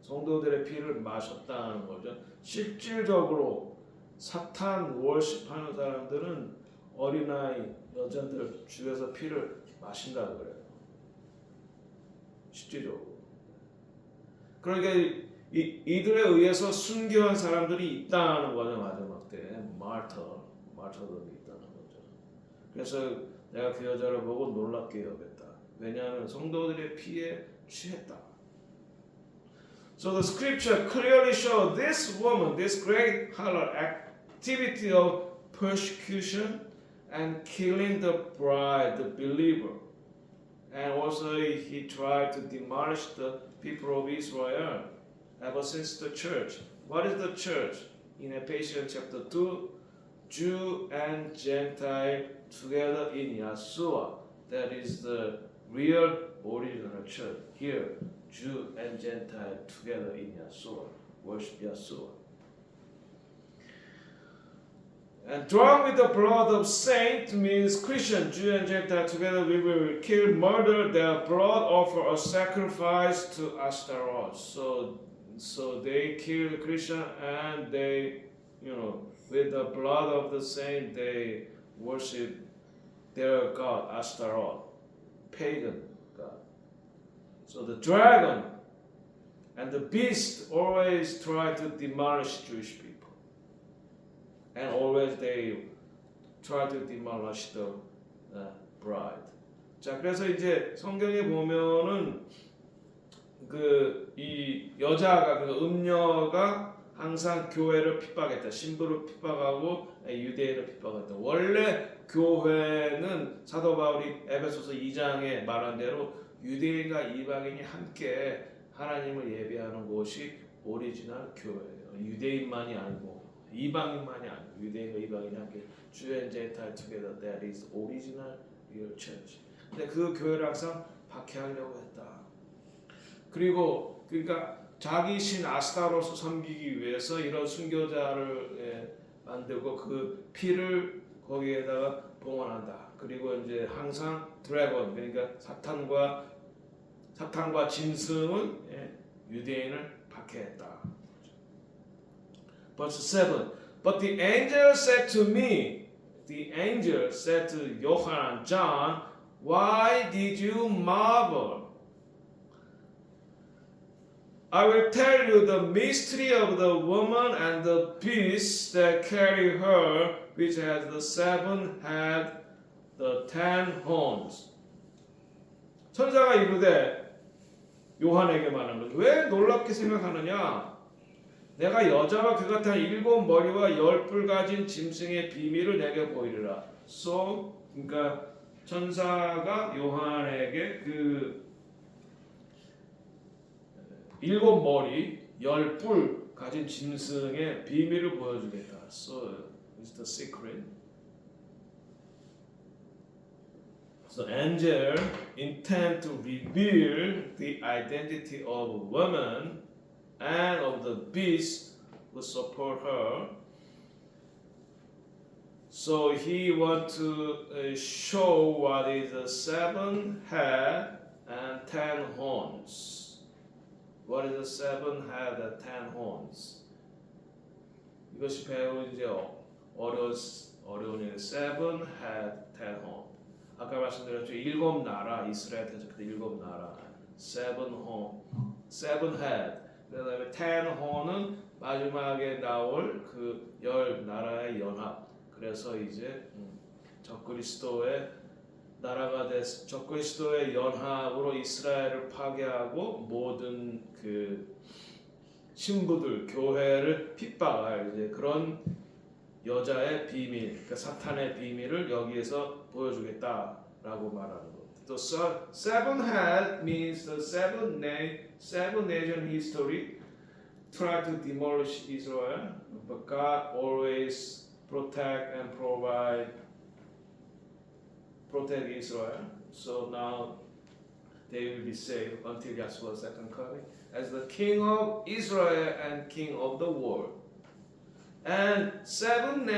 성도들의 피를 마셨다는 거죠. 실질적으로 사탄 월십하는 사람들은 어린아이, 여자들 주에서 피를 마신다고 그래요. 실질적으로. 그러니까 이들에 의해서 순교한 사람들이 있다는 거죠. 마지막 때 마르타들이 있다는 거죠. 그래서 내가 그 여자를 보고 놀랍게 여겼다. 왜냐하면 성도들의 피에 취했다. So the scripture clearly shows this woman, this great harlot, activity of persecution and killing the bride, the believer. And also he tried to demolish the people of Israel ever since the church. What is the church? In Ephesians chapter 2, Jew and Gentile together in Yeshua. That is the real original church. Here, Jew and Gentile together in Yeshua. Worship Yeshua. And drunk with the blood of saint means Christian, Jew and Gentile together we will kill, murder, their blood offer a sacrifice to Ashtaroth. So they kill the Christian and they, with the blood of the saint they worship their god Ashtaroth, pagan god. So the dragon and the beast always try to demolish Jewish people. And always they try to demolish the bride. 자, 그래서 이제 성경에 보면은 이 여자가 음녀가 항상 교회를 핍박했다. 신부를 핍박하고 유대인을 핍박했다. 원래 교회는 사도 바울이 에베소서 2장에 말한 대로 유대인과 이방인이 함께 하나님을 예배하는 곳이 오리지널 교회예요. 유대인만이 아니고 이방인만이 아니고 유대인과 이방인이 함께 Jew and Gentile together. That is original real church. 근데 그 교회를 항상 박해하려고 했다. 그러니까 자기 신 아스타로스 섬기기 위해서 이런 순교자를 만들고 그 피를 거기에다가 봉헌한다. 그리고 이제 항상 드래곤 그러니까 사탄과 짐승은 유대인을 박해했다. Verse 7. But the angel said to me, the angel said to Johann and John, why did you marvel? I will tell you the mystery of the woman and the beast that carry her, which has the 7 head, the 10 horns. 천사가 이르되 요한에게 말하는 거죠. 왜 놀랍게 생각하느냐? 내가 여자와 그 같은 7 머리와 10뿔 가진 짐승의 비밀을 내게 보이리라. 그러니까 천사가 요한에게 그 7 머리, 10뿔 가진 짐승의 비밀을 보여주겠다. So it's the secret. So angel intend to reveal the identity of woman and of the beast who support her. So he want to show what is the 7 head and 10 horns. What is the 7 head and 10 horns? 이것이 배우 이제 어려운 일. 7 head, 10 horn. 아까 말씀드렸죠. 7 나라 이스라엘 대적 때 7 나라. 7 horn, 7 head. 그다음에 10 horn은 마지막에 나올 그 열 나라의 연합. 그래서 이제 적그리스도의 나라가 돼서 적그리스도의 연합으로 이스라엘을 파괴하고 모든 그 신부들 교회를 핍박할 이제 그런 여자의 비밀, 그러니까 사탄의 비밀을 여기에서 보여주겠다라고 말하는 것. The seven head means the seven nation history try to demolish Israel, but God always protect Israel. So now they will be saved until Yahshua's second coming as the King of Israel and King of the world. And 10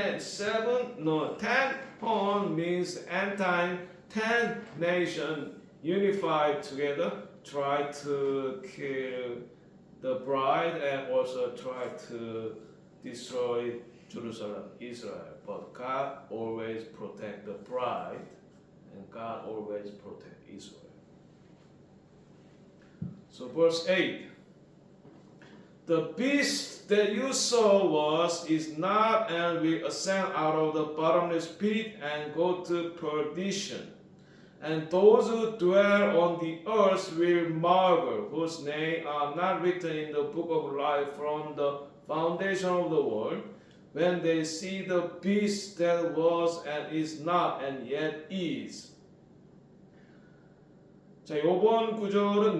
horn means end time, 10 nation unified together try to kill the bride and also try to destroy Jerusalem, Israel. But God always protect the bride and God always protect Israel. So verse 8. The beast that you saw is not and will ascend out of the bottomless pit and go to perdition. And those who dwell on the earth will marvel, whose names are not written in the book of life from the foundation of the world, when they see the beast that was and is not and yet is. 자, 이번 구절은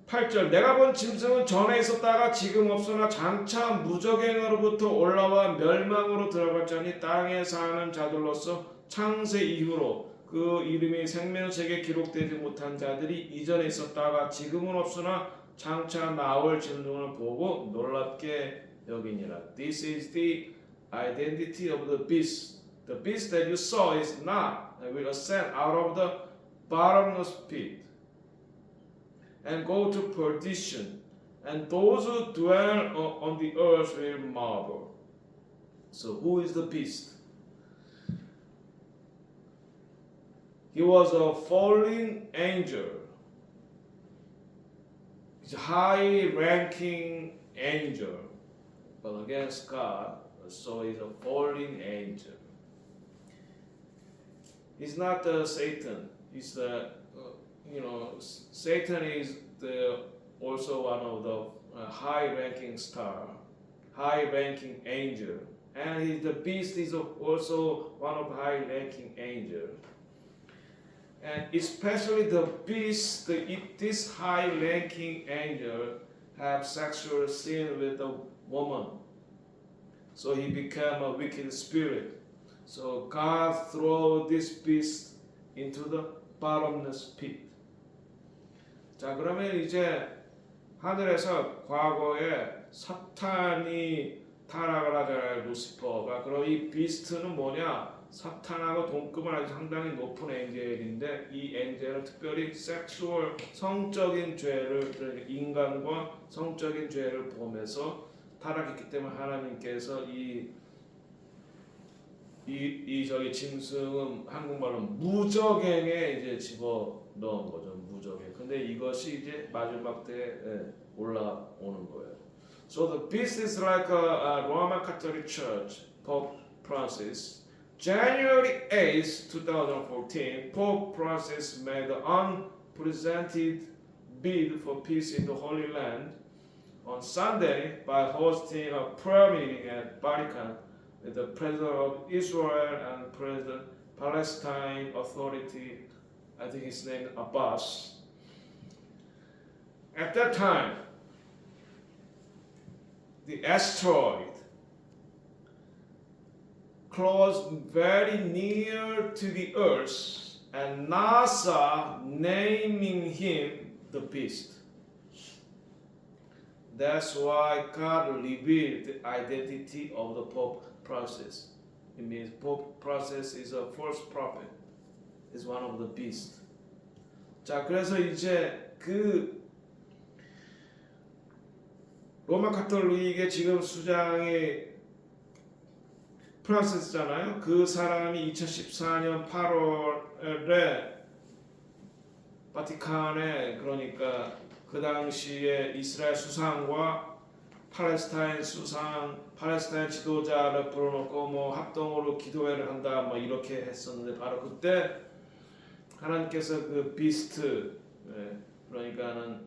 8절 내가 본 짐승은 전에 있었다가 지금 없으나 장차 무적행으로부터 올라와 멸망으로 들어갈 자니 땅에 사는 자들로서 창세 이후로 그 이름이 생명책에 기록되지 못한 자들이 이전에 있었다가 지금은 없으나 장차 나올 짐승을 보고 놀랍게 여기니라. This is the identity of the beast. The beast that you saw is not and will ascend out of the bottomless pit and go to perdition, and those who dwell on the earth will marvel. So who is the beast? He was a fallen angel. He's a high-ranking angel, but against God, so he's a fallen angel. He's not Satan. He's the Satan is also one of the high-ranking star, high-ranking angel, and the beast is also one of the high-ranking angel. And especially the beast, this high-ranking angel have sexual sin with a woman, so he became a wicked spirit. So God threw this beast into the bottomless pit. 자, 그러면 이제 하늘에서 과거에 사탄이 타락을 하잖아요, 루시퍼가. 그럼 이 비스트는 뭐냐? 사탄하고 동급은 아주 상당히 높은 엔젤인데 이 엔젤은 특별히 섹슈얼, 성적인 죄를, 그러니까 인간과 성적인 죄를 범해서 타락했기 때문에 하나님께서 저기 짐승은 한국말로 무적행에 이제 집어 넣은 거죠. 무적행. 근데 이것이 이제 마지막 때에 올라오는 거예요. So the beast is like a Roman Catholic Church, Pope Francis. January 8th, 2014, Pope Francis made an unprecedented bid for peace in the Holy Land on Sunday by hosting a prayer meeting at Vatican with the President of Israel and President Palestine Authority, I think his name Abbas. At that time, the asteroid close very near to the earth, and NASA naming him the beast. That's why God revealed the identity of the Pope Francis. It means Pope Francis is a false prophet. Is one of the beasts. 자, 그래서 이제 그 로마 카톨릭의 지금 수장이 프란시스잖아요. 그 사람이 2014년 8월에 바티칸에, 그러니까 그 당시에 이스라엘 수상과 팔레스타인 수상, 팔레스타인 지도자를 불러놓고 뭐 합동으로 기도회를 한다 뭐 이렇게 했었는데 바로 그때 하나님께서 그 비스트 그러니까는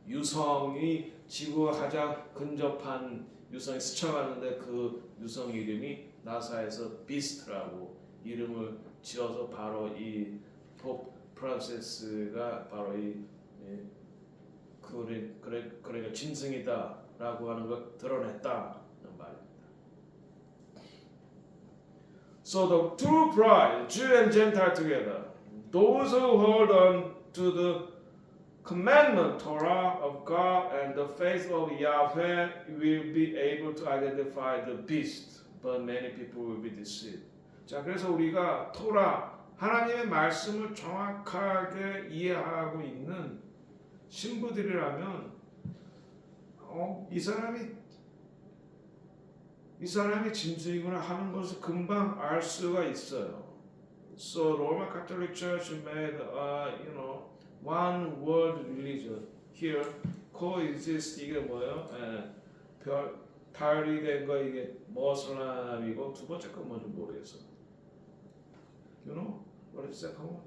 유성이 지구와 가장 근접한 유성이 스쳐가는데 그 유성 이름이 나사에서 비스트라고 이름을 지어서 바로 이 포프 프란시스가 바로 이 그러니까 짐승이다라고 하는 걸 드러냈다는 말입니다. So the true bride, Jew and Gentile together, those who hold on to the commandment Torah of God and the faith of Yahweh will be able to identify the beast, but many people will be deceived. 자, 그래서 우리가 토라 하나님의 말씀을 정확하게 이해하고 있는 신부들이라면 이 사람이 짐승이구나 하는 것을 금방 알 수가 있어요. So Roman Catholic Church made one world religion. Here coexist 이게 뭐예요? 달이 된 거 이게 머슬람이고 두 번째 건 뭔지 모르겠어. You know what is the second one?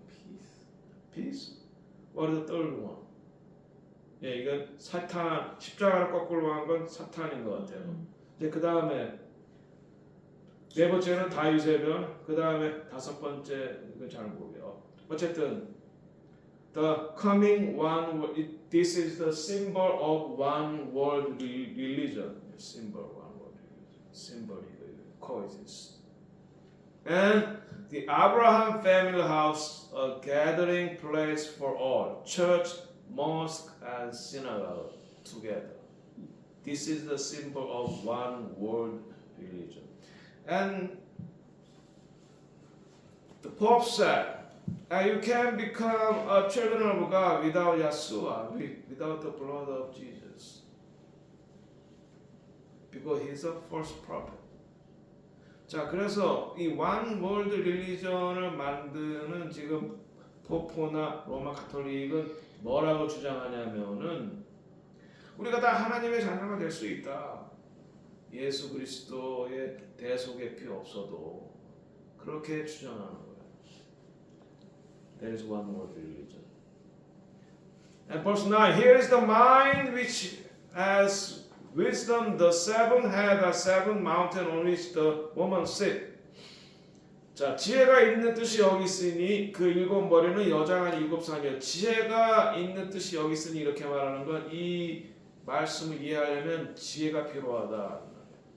Peace. What is the third one? 예, 이건 사탄 십자가를 거꾸로 한 건 사탄인 것 같아요. 이제 그 다음에 네 번째는 다윗의 변, 그 다음에 다섯 번째 이건 잘 모르겠어요. 어쨌든 the coming one, this is the symbol of one world religion. Symbol one world religion. Symbol coexist. And the Abraham family house, a gathering place for all, church, mosque, and synagogue together. This is the symbol of one world religion. And the Pope said, you can become a children of God without Yeshua, without the blood of Jesus. Because he's a false prophet. 자, 그래서 이 one world religion을 만드는 지금 포포나 로마 가톨릭은 뭐라고 주장하냐면은 우리가 다 하나님의 자녀가 될 수 있다. 예수 그리스도의 대속의 피 없어도 그렇게 주장하는 거예요. There is one world religion. And verse 9, here is the mind which has wisdom, the seven head, the seven mountain on which the woman sit. 자, 지혜가 있는 뜻이 여기 있으니 그 일곱 머리는 여자가 일곱 산이요. 지혜가 있는 뜻이 여기 있으니 이렇게 말하는 건 이 말씀을 이해하려면 지혜가 필요하다.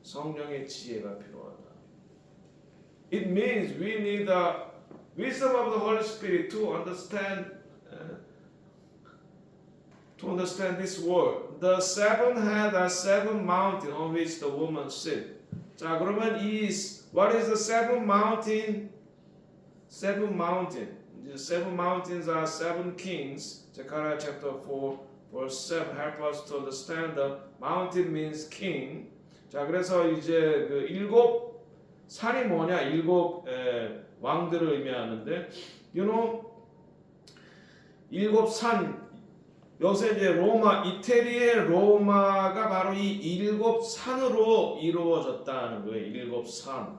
성령의 지혜가 필요하다. It means we need the wisdom of the Holy Spirit to understand this word. The seven head are seven mountains on which the woman sit. 자, 그러면 what is the seven mountain? Seven mountain. The seven mountains are seven kings. Zechariah chapter 4, verse 7 help us to understand the mountain means king. 자, 그래서 이제 그 일곱 산이 뭐냐? 일곱 왕들을 의미하는데, 일곱 산. 요새 이제 로마, 이태리의 로마가 바로 이 일곱 산으로 이루어졌다는 거예요. 일곱 산.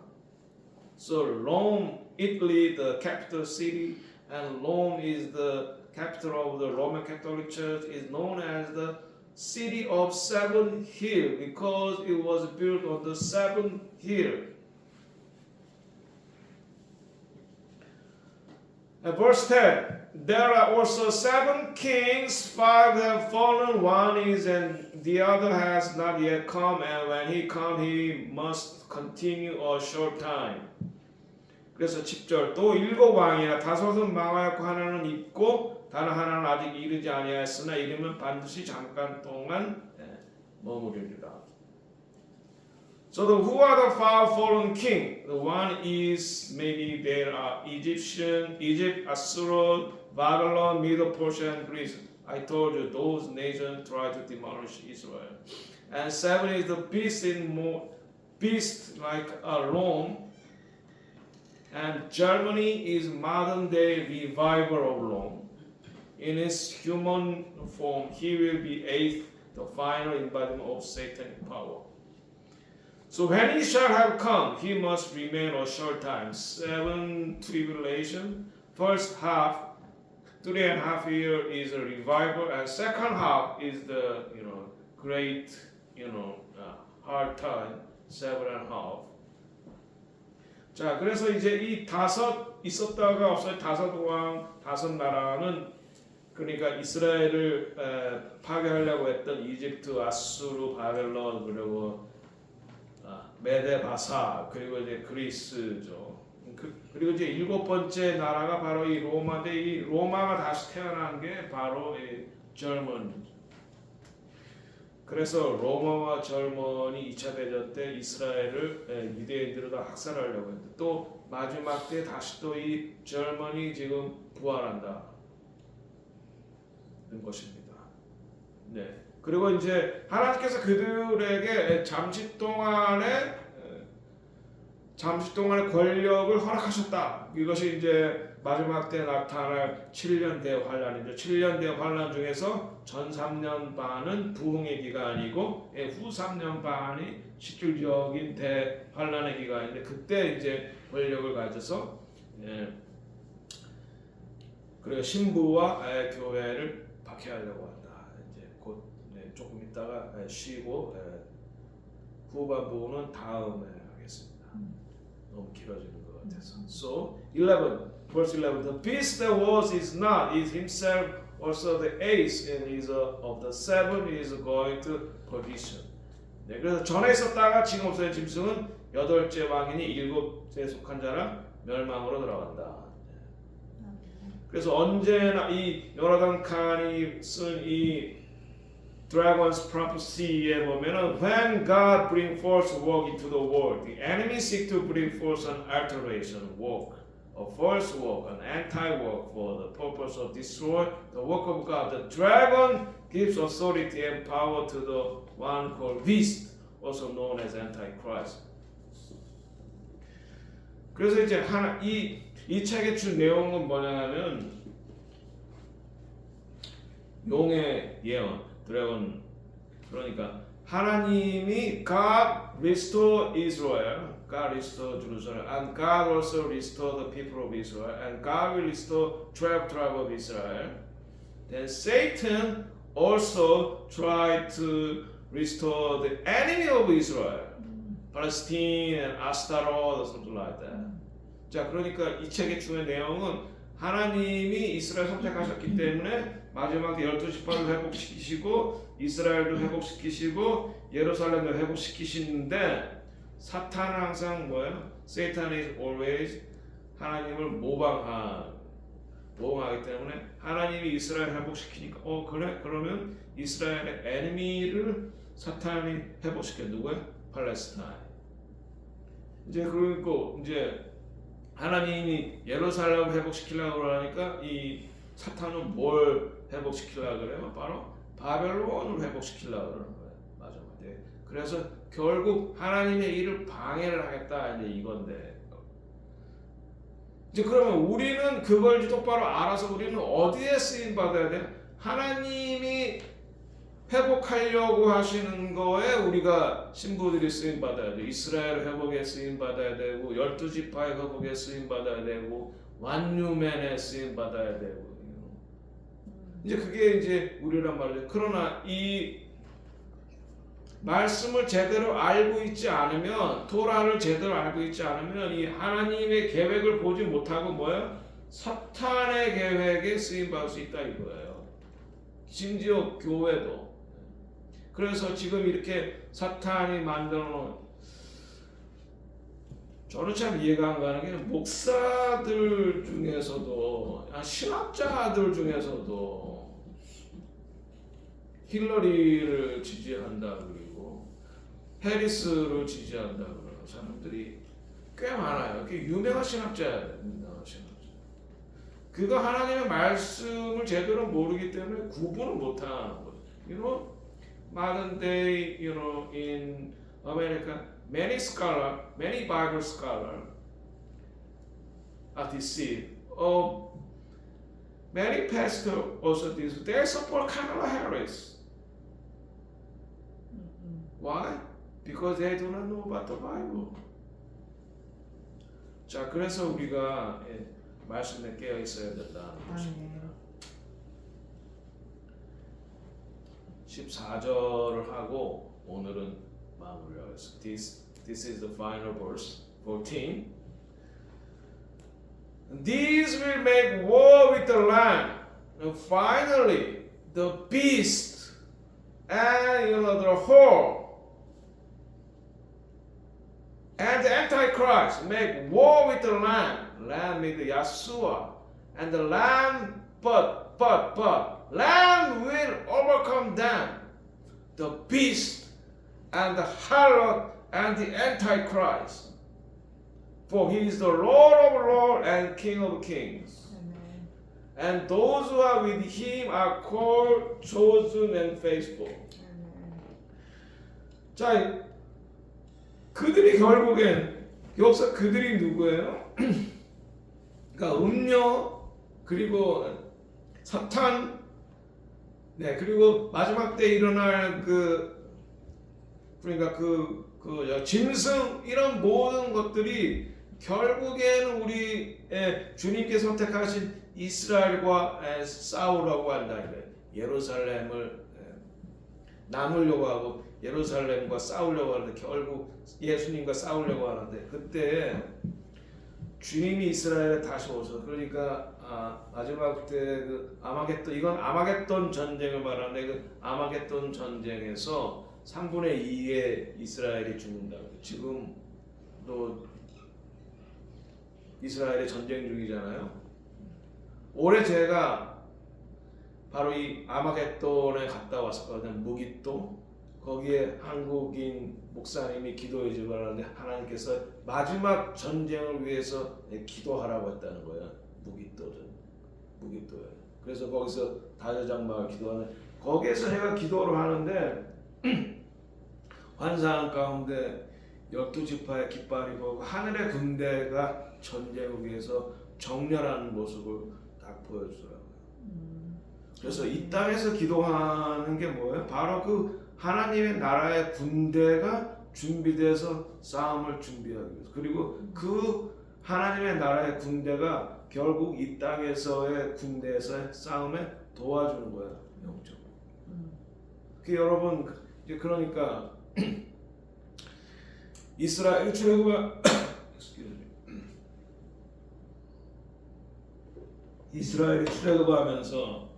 So Rome, Italy, the capital city, and Rome is the capital of the Roman Catholic Church, is known as the city of seven hills because it was built on the seven hills. And verse 10. There are also seven kings, five have fallen, one is and the other has not yet come, and when he comes he must continue a short time. 그래서 10절 또 일곱 왕이라 다섯은 망하였고 하나는 있고 다른 하나는 아직 이르지 아니하였으나 이르면 반드시 잠깐 동안 머무르리라. So who are the five fallen king? The one is maybe there are Egypt, Assyria, Babylon, Medo-Persia, and Greece. I told you those nations try to demolish Israel. And seven is the beast like Rome. And Germany is modern day revival of Rome. In his human form, he will be eighth, the final embodiment of Satanic power. So when he shall have come, he must remain a short time. 7 tribulation. First half, 3.5 years is a revival, and second half is the great hard time, 7.5. 자, 그래서 이제 이 다섯 있었다가 없어요. 다섯 왕, 다섯 나라는 그러니까 이스라엘을 파괴하려고 했던 이집트, 아수르, 바벨론 그리고 메데 바사 그리고 이제 그리스죠. 그리고 이제 일곱 번째 나라가 바로 이 로마인데 이 로마가 다시 태어난 게 바로 이 젊은. 그래서 로마와 젊은이 2차 대전 때 이스라엘을 유대인들을 다 학살하려고 했는데 또 마지막 때 다시 또 이 젊은이 지금 부활한다. 는 것입니다. 네. 그리고 이제 하나님께서 그들에게 잠시 동안의 권력을 허락하셨다. 이것이 이제 마지막 때 나타날 7년 대환란이죠. 7년 대환란 중에서 전 3년 반은 부흥의 기간이고 후 3년 반이 실질적인 대환란의 기간인데 그때 이제 권력을 가져서 그리고 신부와 교회를 박해하려고 한다. 이제 곧 조금 있다가 쉬고 후반부는 다음에 하겠습니다. 너무 길어지는 것 같아서. So 11, verse 11. The beast that was is not is himself also the eighth and is of the seven is going to perdition. 네, 그래서 전에 있었다가 지금 없어진 짐승은 여덟째 왕이니 일곱째 속한 자는 멸망으로 들어간다. 그래서 언제나 이 요나단 칸이 쓴 이 Dragon's Prophecy에 보면은 when God bring forth work into the world, the enemy seek to bring forth an alteration work, a false work, an anti-work for the purpose of destroy the work of God. The dragon gives authority and power to the one called beast, also known as Antichrist. 그래서 이제 이 책의 주 내용은 뭐냐면 용의 예언, 드래곤. 그러니까 하나님이 God restore Israel, God restore Jerusalem, and God also restore the people of Israel, and God will restore 12 tribe of Israel. Then Satan also tried to restore the enemy of Israel, Palestine and Ashtaroth or something like that. 자, 그러니까 이 책의 중요한 내용은 하나님이 이스라엘 선택하셨기 때문에 마지막 12지파를 회복시키시고 이스라엘도 회복시키시고 예루살렘도 회복시키시는데 사탄은 항상 뭐예요? Satan is always 하나님을 모방하기 때문에 하나님이 이스라엘 회복시키니까 그래? 그러면 이스라엘의 에너미를 사탄이 회복시켜. 누구예요? 팔레스타인. 이제 그리고 이제 하나님이 예루살렘을 회복시키려고 그러니까 이 사탄은 뭘 회복시키려고 그래요? 바로 바벨론을 회복시키려고 그러는 거예요. 맞아. 네. 그래서 결국 하나님의 일을 방해를 하겠다 이제 이건데. 이제 그러면 우리는 그걸 똑바로 알아서 우리는 어디에 쓰임 받아야 돼? 하나님이 회복하려고 하시는 거에 우리가 신부들이 쓰임 받아야 돼. 이스라엘 회복에 쓰임 받아야 되고 12지파의 회복에 쓰임 받아야 되고 완유맨에 쓰임 받아야 되고. 이제 그게 이제 우리란 말이죠. 그러나 이 말씀을 제대로 알고 있지 않으면 토라를 제대로 알고 있지 않으면 이 하나님의 계획을 보지 못하고 뭐예요? 사탄의 계획에 쓰임 받을 수 있다 이거예요. 심지어 교회도. 그래서 지금 이렇게 사탄이 만들어 놓은 저는 참 이해가 안 가는 게 목사들 중에서도 신학자들 중에서도 힐러리를 지지한다 그리고 해리스를 지지한다 그러는 사람들이 꽤 많아요. 꽤 유명한 신학자입니다. 그거 하나님의 말씀을 제대로 모르기 때문에 구분을 못하는 거예요. Modern day, in America, many scholars, many Bible scholars are deceived. Many pastors also deceived. They support Kamala Harris. Why? Because they do not know about the Bible. 자, 그래서 우리가 말씀에 깨어 있어야 된다는 것입니다. 14절을 하고 오늘은 마무리를 하겠습니다. This is the final verse, 14. These will make war with the Lamb, and finally the beast and the whore and the Antichrist make war with the Lamb. Lamb is Yeshua, and the Lamb, but Lamb will overcome them, the beast and the harlot and the Antichrist. For he is the Lord of lords and King of kings. Amen. And those who are with him are called, chosen, and faithful. Amen. 자, 그들이 결국엔 여기서 그들이 누구예요? 그러니까 음료 그리고 사탄, 네 그리고 마지막 때 일어날 그러니까 짐승 이런 모든 것들이 결국에는 우리의 주님께 선택하신 이스라엘과 싸우려고 한다. 예루살렘을 나누려고 하고 예루살렘과 싸우려고 하는데 결국 예수님과 싸우려고 하는데 그때 주님이 이스라엘에 다시 오셔서 그러니까 마지막 때 이건 아마겟돈 전쟁을 말하는데 그 아마겟돈 전쟁에서 3분의 2의 이스라엘이 죽는다. 지금도 이스라엘이 전쟁 중이잖아요. 올해 제가 바로 이 아마겟돈에 갔다 왔었거든요. 무기또 거기에 한국인 목사님이 기도해 주고 하는데 하나님께서 마지막 전쟁을 위해서 기도하라고 했다는 거예요. 무기또에. 그래서 거기서 다저장마을 기도하는 거기에서 제가 기도를 하는데 환상 가운데 12지파의 깃발이 보고 하늘의 군대가 전쟁을 위해서 정렬하는 모습을 딱 보여주더라고요. 그래서 이 땅에서 기도하는 게 뭐예요? 바로 그 하나님의 나라의 군대가 준비돼서 싸움을 준비하기 위해서 그리고 그 하나님의 나라의 군대가 결국 이 땅에서의 군대에서의 싸움에 도와주는 거예요. 영적으로. 그 여러분 그러니까 이스라엘 출애굽하 이스라엘이 출애굽하면서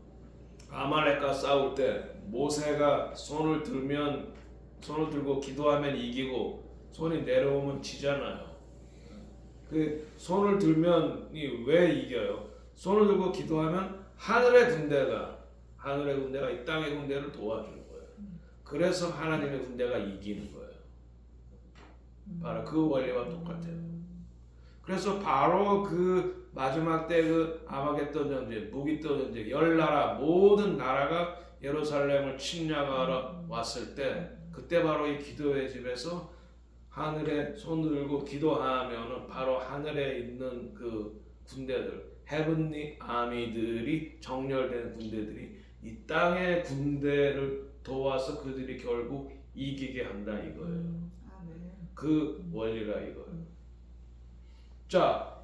아말렉과 싸울 때 모세가 손을 들고 기도하면 이기고 손이 내려오면 지잖아요. 그 손을 들면 왜 이겨요? 손을 들고 기도하면 하늘의 군대가 이 땅의 군대를 도와주는 거예요. 그래서 하나님의 군대가 이기는 거예요. 바로 그 원리와 똑같아요. 그래서 바로 그 마지막 때 그 아마겟돈 전쟁, 무기또 전쟁, 10나라 모든 나라가 예루살렘을 침략하러 왔을 때 그때 바로 이 기도의 집에서 하늘에 손을 들고 기도하면은 바로 하늘에 있는 그 군대들, 헤븐리 아미들이 정렬된 군대들이 이 땅의 군대를 도와서 그들이 결국 이기게 한다 이거예요. 그 원리가 이거예요. 자,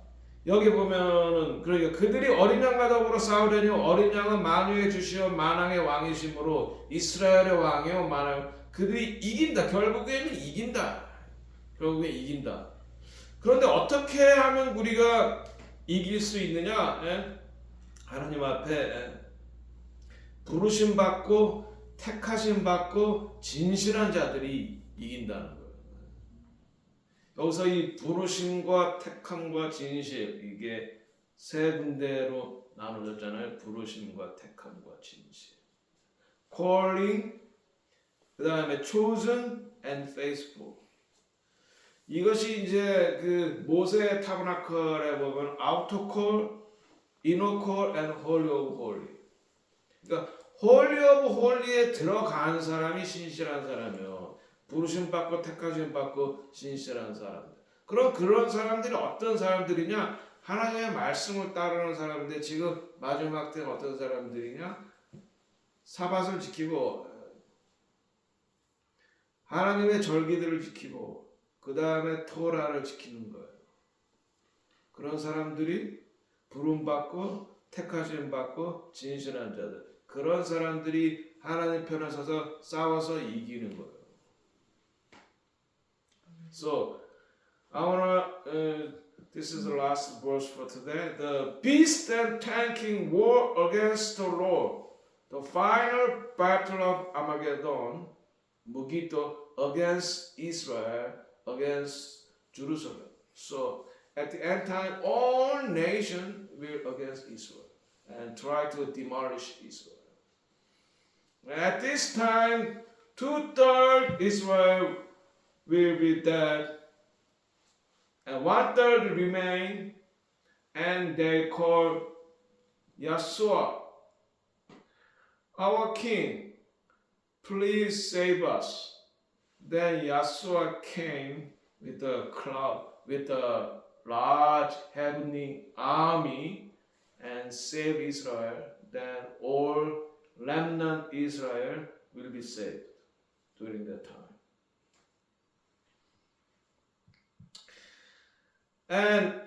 여기 보면은 그러니까 그들이 어린 양과 더불어 싸우려니 어린 양은 만유의 주시오 만왕의 왕이심으로 이스라엘의 왕이요 만왕 그들이 이긴다. 결국에는 이긴다. 그런데 어떻게 하면 우리가 이길 수 있느냐? 하나님 앞에 부르심 받고 택하심 받고 진실한 자들이 이긴다는 거예요. 여기서 이 부르심과 택함과 진실 이게 세 군데로 나눠졌잖아요. 부르심과 택함과 진실. Calling, 그 다음에 chosen and faithful. 이것이 이제 그 모세의 타버나클에 보면 outer call, inner call and holy of holy. 그러니까 holy of holy에 들어간 사람이 신실한 사람이요. 부르심 받고 택하심 받고 신실한 사람들. 그런 사람들이 어떤 사람들이냐? 하나님의 말씀을 따르는 사람인데 지금 마지막 때는 어떤 사람들이냐? 사밧을 지키고 하나님의 절기들을 지키고 그 다음에 토라를 지키는 거예요. 그런 사람들이 부름받고 택하심 받고 진실한 자들, 그런 사람들이 하나님 편에 서서 싸워서 이기는 거예요. So I wanna this is the last verse for today. The beast and tanking war against the Lord. The final battle of Armageddon, Megiddo, against Israel, against Jerusalem. So at the end time, all nations will against Israel and try to demolish Israel. At this time, 2/3 Israel will be dead, and 1/3 remain, and they call Yeshua, our King, please save us. Then Yeshua came with a cloud, with a large heavenly army, and saved Israel. Then all remnant Israel will be saved during that time. And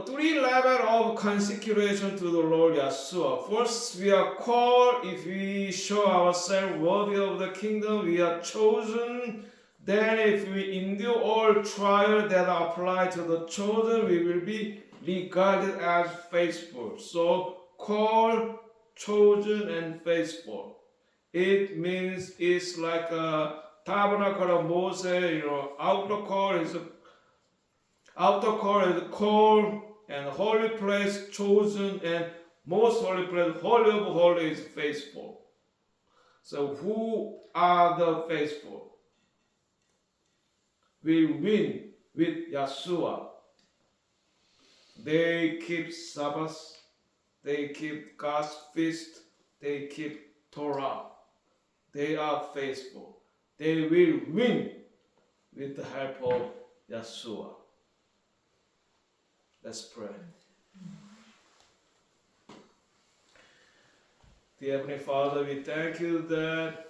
three levels of consecration to the Lord Yeshua. First, we are called if we show ourselves worthy of the kingdom, we are chosen. Then if we endure all trials that apply to the chosen, we will be regarded as faithful. So, called, chosen, and faithful. It means it's like a tabernacle of Moses, outer court is called, and holy place chosen, and most holy place, holy of holy, is faithful. So who are the faithful? We win with Yeshua. They keep Sabbath, they keep God's feast, they keep Torah. They are faithful. They will win with the help of Yeshua. Let's pray. Dear Heavenly Father, we thank you that